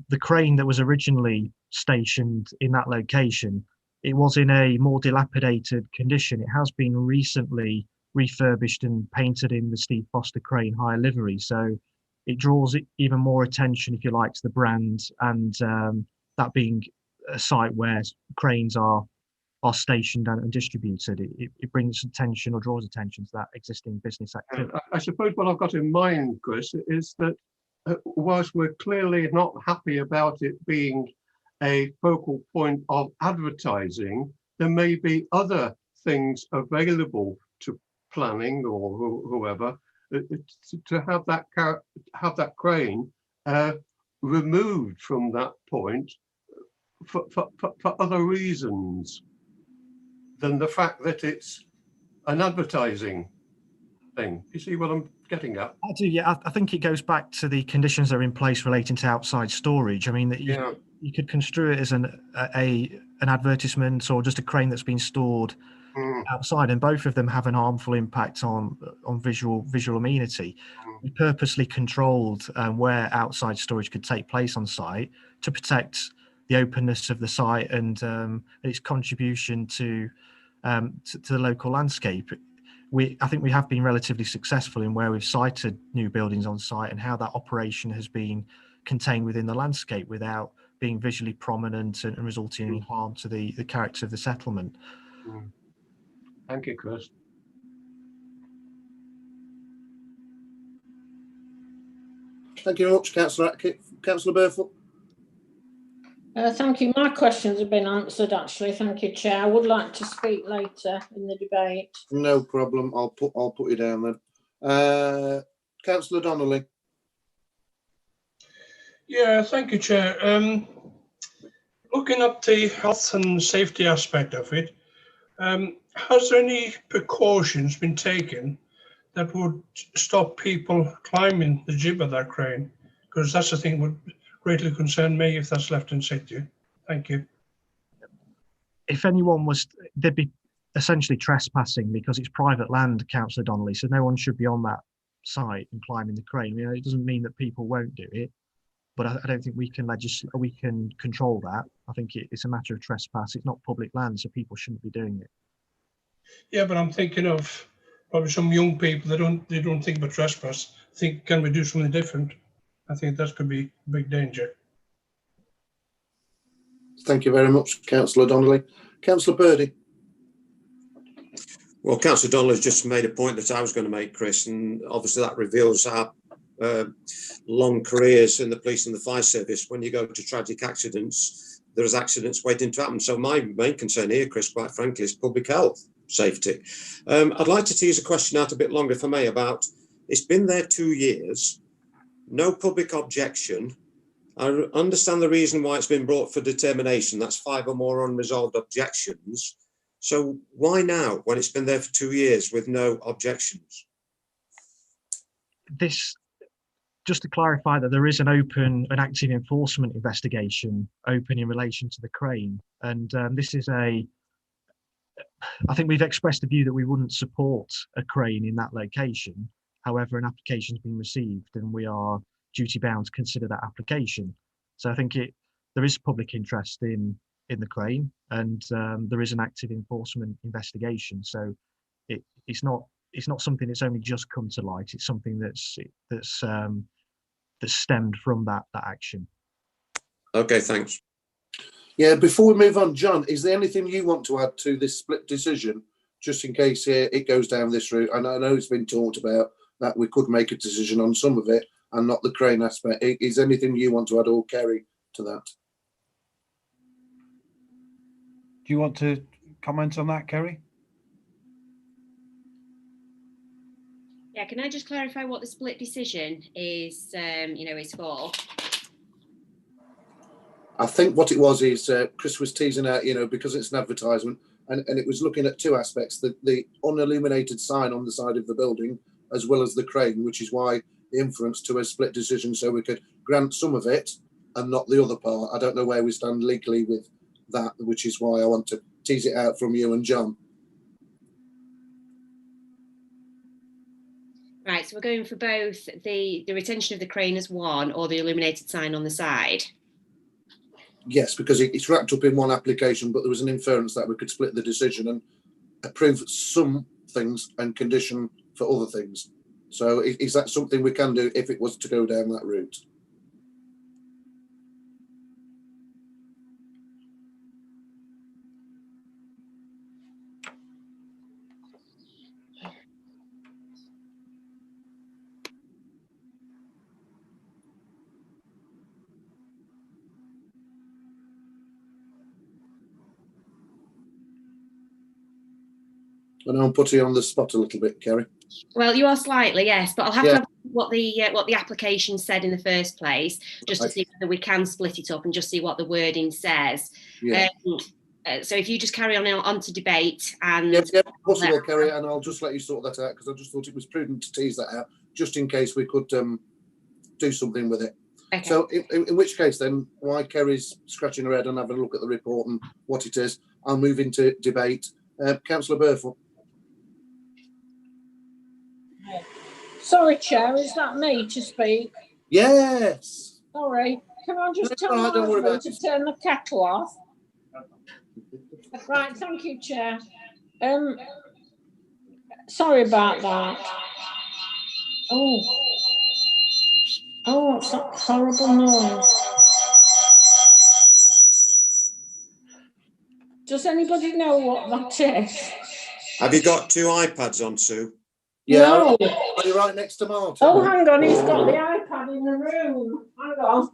the crane that was originally stationed in that location, it was in a more dilapidated condition. It has been recently refurbished and painted in the Steve Foster crane hire livery. So it draws even more attention, if you like, to the brand, and that being a site where cranes are stationed and distributed, it brings attention or draws attention to that existing business activity. I suppose what I've got in mind, Chris, is that whilst we're clearly not happy about it being a focal point of advertising, there may be other things available to planning or whoever to have that crane removed from that point for other reasons than the fact that it's an advertising thing. You see what I'm getting at? I do, yeah. I think it goes back to the conditions that are in place relating to outside storage. I mean, you could construe it as an advertisement or just a crane that's been stored outside, and both of them have an harmful impact on visual amenity. We purposely controlled where outside storage could take place on site to protect the openness of the site and its contribution to the local landscape. I think we have been relatively successful in where we've sited new buildings on site and how that operation has been contained within the landscape without being visually prominent and resulting in harm to the character of the settlement. Thank you, Chris. Thank you very much, Councillor Burfoot. Thank you. My questions have been answered, actually. Thank you, Chair. I would like to speak later in the debate. No problem. I'll put you down then. Councillor Donnelly. Yeah, thank you, Chair. Looking at the health and safety aspect of it, has any precautions been taken that would stop people climbing the jib of that crane? Because that's the thing that would greatly concern me if that's left in situ. Thank you. If anyone was, they'd be essentially trespassing because it's private land, Councillor Donnelly, so no one should be on that site and climbing the crane. You know, it doesn't mean that people won't do it, but I don't think we can control that. I think it's a matter of trespass. It's not public land, so people shouldn't be doing it. Yeah, but I'm thinking of probably some young people they don't think about trespass. Think, can we do something different? I think that could be a big danger. Thank you very much, Councillor Donnelly. Councillor Purdy. Well, Councillor Donnelly's just made a point that I was going to make, Chris, and obviously that reveals our long careers in the police and the fire service. When you go to tragic accidents, there's accidents waiting to happen. So my main concern here, Chris, quite frankly, is public health safety. I'd like to tease a question out a bit longer, if I may, about it's been there 2 years, no public objection. I understand the reason why it's been brought for determination. That's 5 or more unresolved objections. So why now, when it's been there for 2 years with no objections? This, just to clarify that there is an open and active enforcement investigation open in relation to the crane. And this is I think we've expressed the view that we wouldn't support a crane in that location. However, an application has been received and we are duty bound to consider that application. So I think there is public interest in the crane, and there is an active enforcement investigation. So it's not something that's only just come to light. It's something that's stemmed from that action. Okay, thanks. Yeah, before we move on, John, is there anything you want to add to this split decision, just in case it goes down this route? And I know it's been talked about that we could make a decision on some of it and not the crane aspect. Is there anything you want to add or Kerry to that? Do you want to comment on that, Kerry? Yeah, can I just clarify what the split decision is, is for? I think what it was is Chris was teasing out, because it's an advertisement, and it was looking at two aspects, the unilluminated sign on the side of the building, as well as the crane, which is why the inference to a split decision, so we could grant some of it and not the other part. I don't know where we stand legally with that, which is why I want to tease it out from you and John. Right, so we're going for both the retention of the crane as one or the illuminated sign on the side? Yes, because it's wrapped up in one application, but there was an inference that we could split the decision and approve some things and condition for other things. So is that something we can do if it was to go down that route? And I'm putting you on the spot a little bit, Kerry. Well, you are slightly, yes, but I'll have to have what the application said in the first place, just to see whether we can split it up and just see what the wording says. Yeah. So if you just carry on to debate and possible, Kerry, and I'll just let you sort that out because I just thought it was prudent to tease that out, just in case we could do something with it. Okay. So in which case then, while Kerry's scratching her head and having a look at the report and what it is, I'll move into debate. Councillor Burford. Sorry, Chair, is that me to speak? Yes. Sorry, can I just tell all right, my don't worry husband about to it. turn the kettle off? Right, thank you, Chair. Sorry about that. Oh, what's that horrible noise? Does anybody know what that is? Have you got two iPads on, Sue? Yeah, No. are you right next to Martin? Oh, hang on, he's got the iPad in the room. Hang on.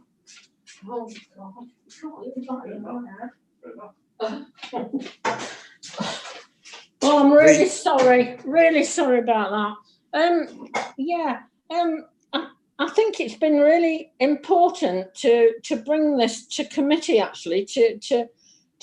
Oh, God. Can't leave that in my head. Oh, I'm really sorry about that. Yeah, I think it's been really important to bring this to committee, actually, to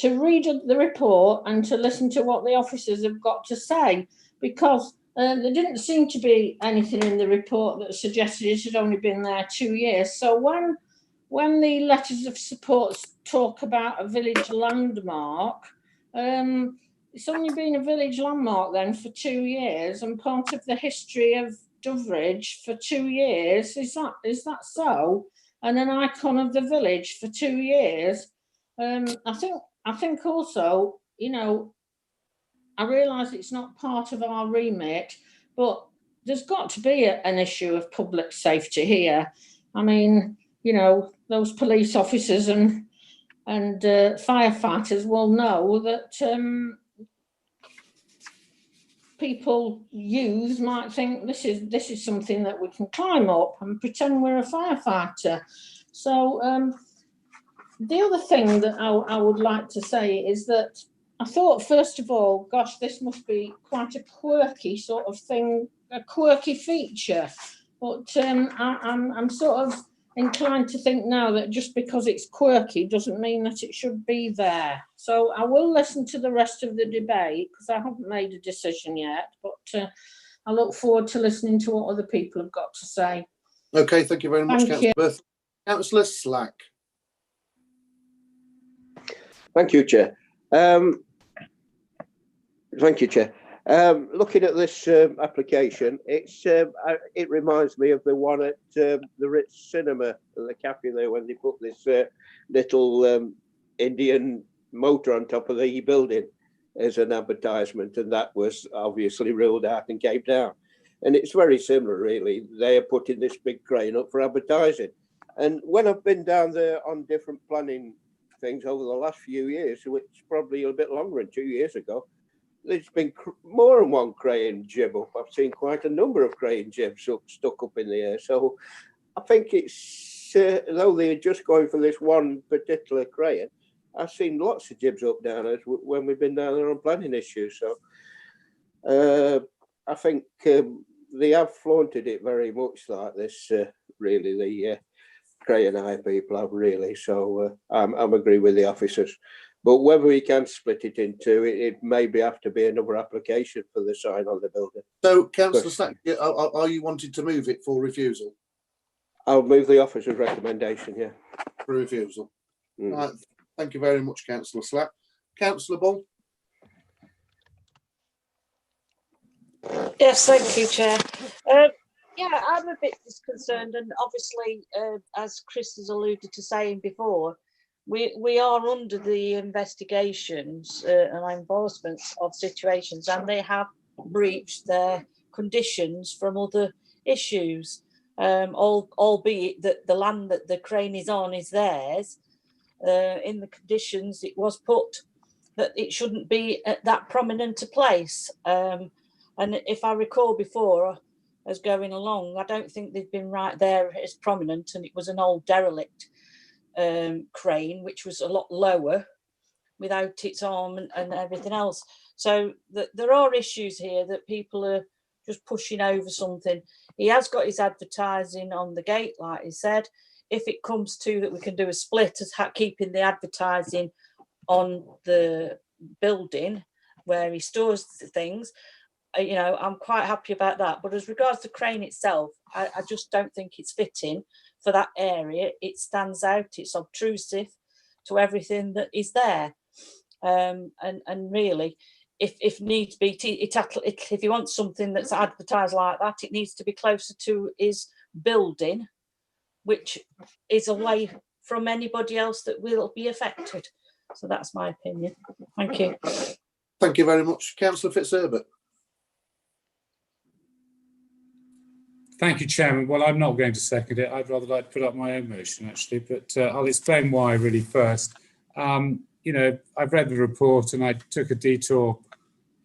read the report and to listen to what the officers have got to say, because there didn't seem to be anything in the report that suggested it had only been there 2 years. So when the letters of support talk about a village landmark, it's only been a village landmark then for 2 years and part of the history of Doveridge for 2 years. Is that so? And an icon of the village for 2 years. I think also, you know, I realise it's not part of our remit, but there's got to be an issue of public safety here. I mean, you know, those police officers and firefighters will know that youths might think this is something that we can climb up and pretend we're a firefighter. So the other thing that I would like to say is that I thought, first of all, gosh, this must be quite a quirky sort of thing, a quirky feature. But I'm sort of inclined to think now that just because it's quirky doesn't mean that it should be there. So I will listen to the rest of the debate because I haven't made a decision yet, but I look forward to listening to what other people have got to say. Okay, thank you very much, Thank you. Councillor Burford. Councillor Slack. Thank you, Chair. Thank you, Chair. Looking at this application, it reminds me of the one at the Ritz Cinema and the cafe there when they put this little Indian motor on top of the building as an advertisement, and that was obviously ruled out and came down. And it's very similar, really. They are putting this big crane up for advertising. And when I've been down there on different planning things over the last few years, which is probably a bit longer than 2 years ago, there's been more than one crane jib up. I've seen quite a number of crane jibs stuck up in the air. So I think it's, though they're just going for this one particular crane, I've seen lots of jibs up down there when we've been down there on planning issues. So I think they have flaunted it very much like this, really, the crane eye people have really. So I'm agree with the officers. But whether we can split it in two, it maybe have to be another application for the sign on the building. So, Councillor Slack, are you wanting to move it for refusal? I'll move the officer's recommendation, yeah. For refusal. Right. Thank you very much, Councillor Slack. Councillor Bull. Yes, thank you, Chair. Yeah, I'm a bit disconcerted, and obviously, as Chris has alluded to saying before, we are under the investigations and enforcements of situations, and they have breached their conditions from other issues, albeit that the land that the crane is on is theirs. In the conditions it was put that it shouldn't be at that prominent a place. And if I recall before, as going along, I don't think they've been right there as prominent, and it was an old derelict crane, which was a lot lower without its arm and everything else. So there are issues here that people are just pushing over something. He has got his advertising on the gate, like he said. If it comes to that we can do a split as keeping the advertising on the building where he stores the things, you know, I'm quite happy about that. But as regards the crane itself, I just don't think it's fitting for that area. It stands out, it's obtrusive to everything that is there. And really, if needs be, if you want something that's advertised like that, it needs to be closer to his building, which is away from anybody else that will be affected. So that's my opinion. Thank you. Thank you very much. Councillor Fitzherbert. Thank you, Chairman. Well, I'm not going to second it. I'd rather like to put up my own motion, actually, but I'll explain why really first. You know, I've read the report and I took a detour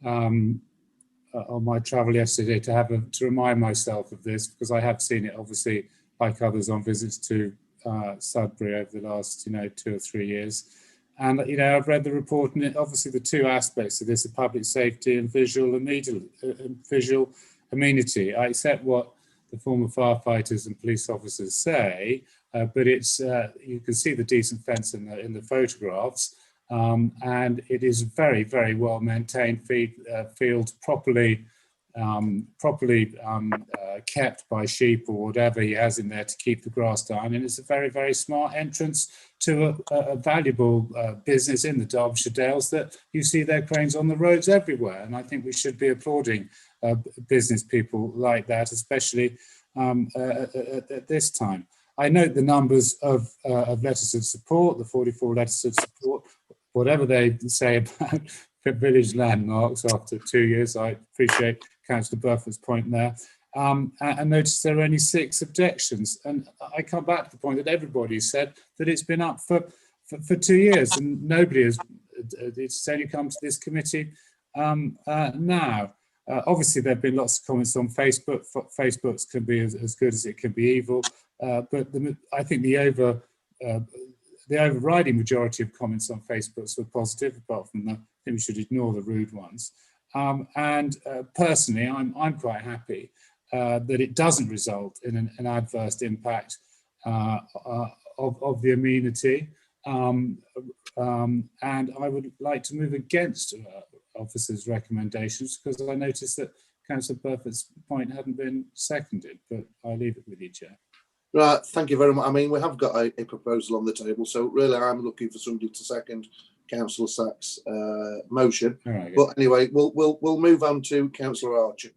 on my travel yesterday to remind myself of this, because I have seen it, obviously, like others, on visits to Sudbury over the last, 2 or 3 years. And, I've read the report, and obviously the two aspects of this are public safety and visual amenity. I accept what the former firefighters and police officers say, but it's you can see the decent fence in the photographs, and it is very, very well maintained field, properly kept by sheep or whatever he has in there to keep the grass down, and it's a very, very smart entrance to a valuable business in the Derbyshire Dales that you see their cranes on the roads everywhere, and I think we should be applauding business people like that, especially at this time. I note the numbers of letters of support, the 44 letters of support, whatever they say about village landmarks after 2 years. I appreciate Councillor Burford's point there. And notice there are only 6 objections. And I come back to the point that everybody said that it's been up for 2 years and nobody has, it's only come to this committee now. Obviously, there have been lots of comments on Facebook. Facebook's can be as good as it can be evil. But I think the overriding majority of comments on Facebook were positive, apart from I think we should ignore the rude ones. Personally, I'm quite happy that it doesn't result in an adverse impact of the amenity. And I would like to move against officers' recommendations, because I noticed that Councillor Burford's point hadn't been seconded, but I leave it with you, Chair. Right, thank you very much. I mean, we have got a proposal on the table, so really I'm looking for somebody to second Councillor Sack's motion. Right, but anyway, we'll move on to Councillor Archer.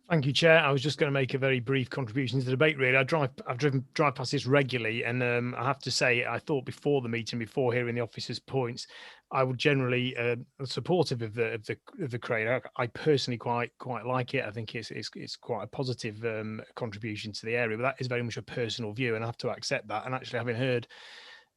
Thank you, Chair. I was just going to make a very brief contribution to the debate, really. I've driven past this regularly, and I have to say, I thought before the meeting, before hearing the officers' points, I would generally supportive of the crane. I personally quite like it. I think it's quite a positive contribution to the area, but that is very much a personal view, and I have to accept that. And actually, having heard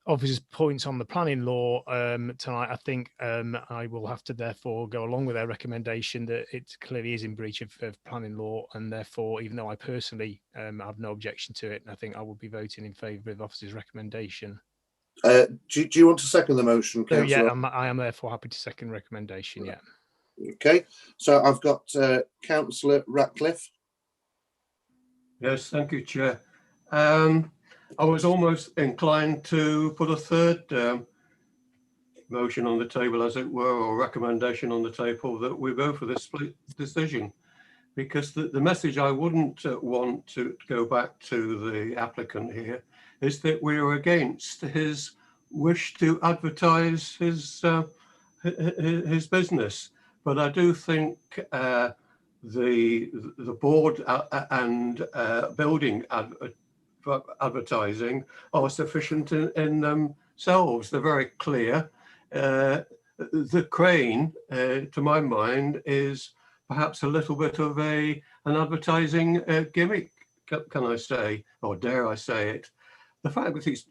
officers' points on the planning law tonight, I think I will have to therefore go along with their recommendation that it clearly is in breach of planning law, and therefore, even though I personally have no objection to it, I think I will be voting in favour of the officer's recommendation. Do you want to second the motion, Councillor? Yeah, I am therefore happy to second recommendation, yeah. Okay, so I've got Councillor Ratcliffe. Yes, thank you, Chair. I was almost inclined to put a third motion on the table, as it were, or recommendation on the table, that we go for this split decision, because the message I wouldn't want to go back to the applicant here is that we are against his wish to advertise his business. But I do think the board and building advertising are sufficient in themselves. They're very clear. The crane, to my mind, is perhaps a little bit of an advertising gimmick, can I say, or dare I say it. The fact that he's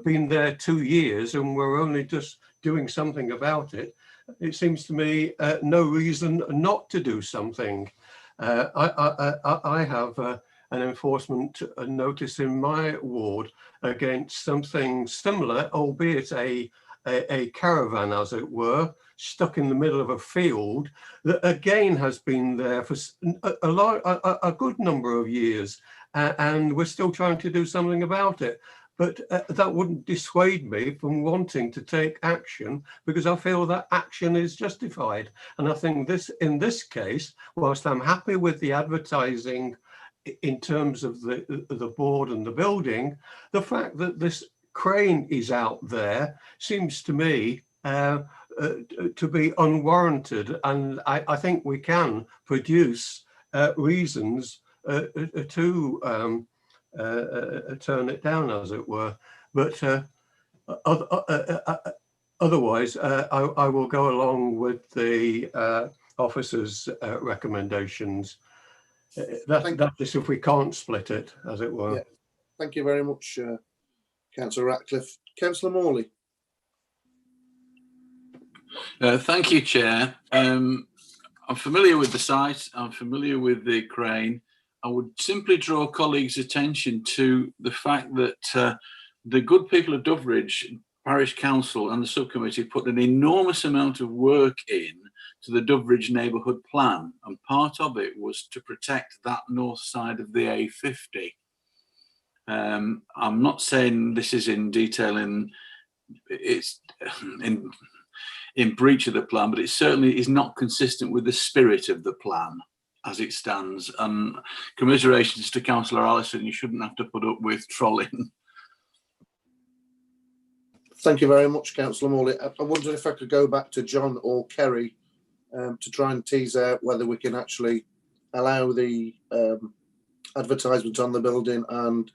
been there 2 years and we're only just doing something about it, it seems to me no reason not to do something. I have an enforcement notice in my ward against something similar, albeit a caravan, as it were, stuck in the middle of a field that again has been there for a good number of years, and we're still trying to do something about it. But that wouldn't dissuade me from wanting to take action, because I feel that action is justified. And I think in this case, whilst I'm happy with the advertising in terms of the board and the building, the fact that this crane is out there seems to me to be unwarranted, and I think we can produce reasons to turn it down, as it were. But otherwise, I will go along with the officer's recommendations. That is if we can't split it, as it were. Yeah. Thank you very much, Councillor Ratcliffe. Councillor Morley. Thank you, Chair. I'm familiar with the site. I'm familiar with the crane. I would simply draw colleagues' attention to the fact that the good people of Doveridge Parish Council and the subcommittee put an enormous amount of work in to the Doveridge neighbourhood plan, and part of it was to protect that north side of the A50. I'm not saying this is in detail it's in breach of the plan, but it certainly is not consistent with the spirit of the plan as it stands. And commiserations to Councillor Allison, you shouldn't have to put up with trolling. Thank you very much, Councillor Morley. I wonder if I could go back to John or Kerry to try and tease out whether we can actually allow the advertisement on the building and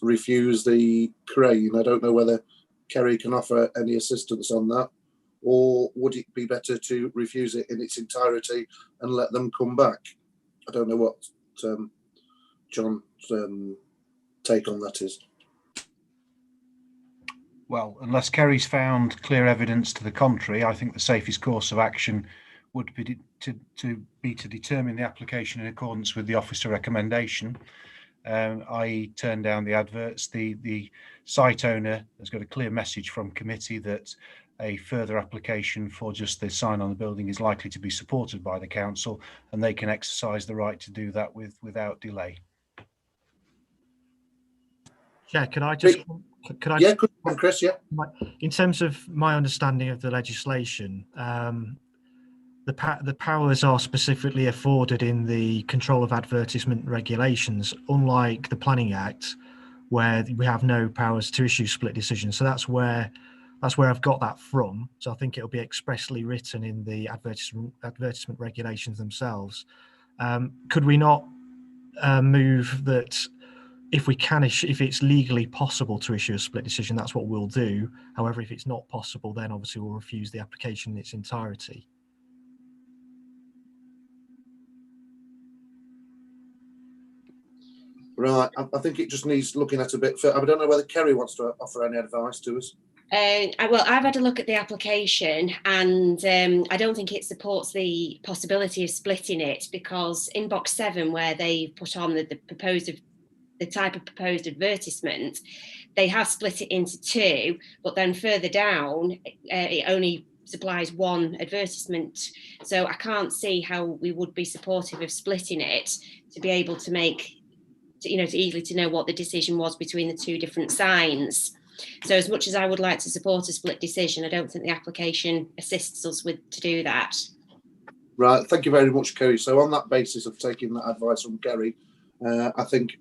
refuse the crane. I don't know whether Kerry can offer any assistance on that, or would it be better to refuse it in its entirety and let them come back? I don't know what John's take on that is. Well, unless Kerry's found clear evidence to the contrary, I think the safest course of action would be to determine the application in accordance with the officer recommendation, i.e. turn down the adverts. The site owner has got a clear message from committee that a further application for just the sign on the building is likely to be supported by the council, and they can exercise the right to do that without delay. Yeah, could I just... Yeah, good one, Chris, yeah. In terms of my understanding of the legislation, the powers are specifically afforded in the control of advertisement regulations, unlike the Planning Act, where we have no powers to issue split decisions. So that's where I've got that from. So I think it'll be expressly written in the advertisement regulations themselves. Could we not move that if we can issue, if it's legally possible to issue a split decision, that's what we'll do. However, if it's not possible, then obviously we'll refuse the application in its entirety. Right, I think it just needs looking at a bit further. I don't know whether Kerry wants to offer any advice to us. Well, I've had a look at the application, and I don't think it supports the possibility of splitting it, because in box 7, where they put on the type of proposed advertisement, they have split it into 2, but then further down it only supplies 1 advertisement. So I can't see how we would be supportive of splitting it to be able to make, to easily to know what the decision was between the 2 different signs. So as much as I would like to support a split decision, I don't think the application assists us to do that. Right, thank you very much, Kerry. So on that basis of taking that advice from Kerry, I think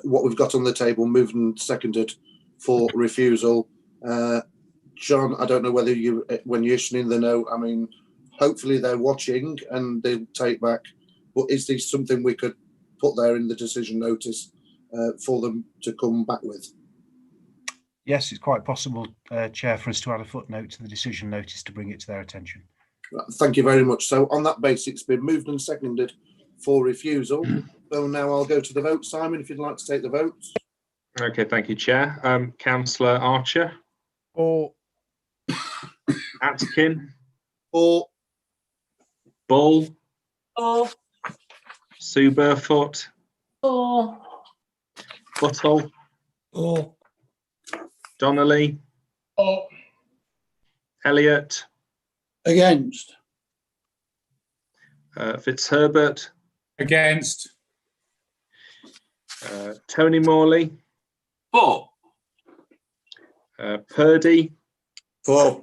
what we've got on the table, moved and seconded for refusal. John, I don't know whether you, when you're issuing the note, I mean, hopefully they're watching and they'll take back, but is this something we could put there in the decision notice for them to come back with? Yes, it's quite possible, Chair, for us to add a footnote to the decision notice to bring it to their attention. Right, thank you very much. So on that basis, it's been moved and seconded for refusal. So now I'll go to the vote. Simon, if you'd like to take the vote. Okay, thank you, Chair. Councillor Archer. For. Atkin. For. Bull. For. Sue Burfoot. For. Buttle. For. Donnelly. For. Elliott. Against. Fitzherbert. Against. Tony Morley. For. Purdy. For.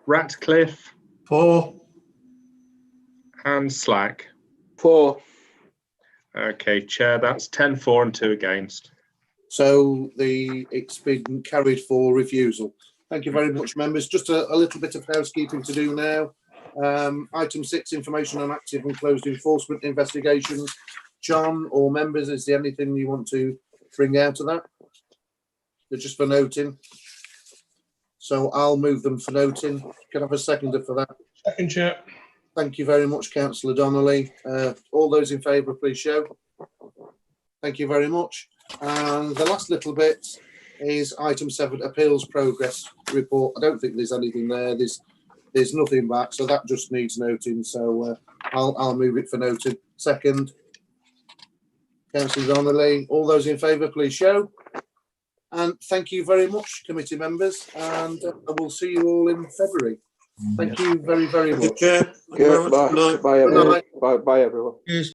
Ratcliffe. For. And Slack. For. Okay, Chair, that's 10 for and 2 against. So it's been carried for refusal. Thank you very much, members. Just a little bit of housekeeping to do now. Item 6, information on active and closed enforcement investigations. John or members, is there anything you want to bring out of that? They're just for noting. So I'll move them for noting. Can I have a seconder for that? Second, Chair. Thank you very much, Councillor Donnelly. All those in favour, please show. Thank you very much. And the last little bit is item 7, appeals progress report. I don't think there's anything there. There's nothing back, so that just needs noting. So I'll move it for noted. Second, Councillor Donnelly. All those in favour, please show. And thank you very much, committee members, and I will see you all in February. Thank you very, very much. Bye, everyone. Bye, everyone.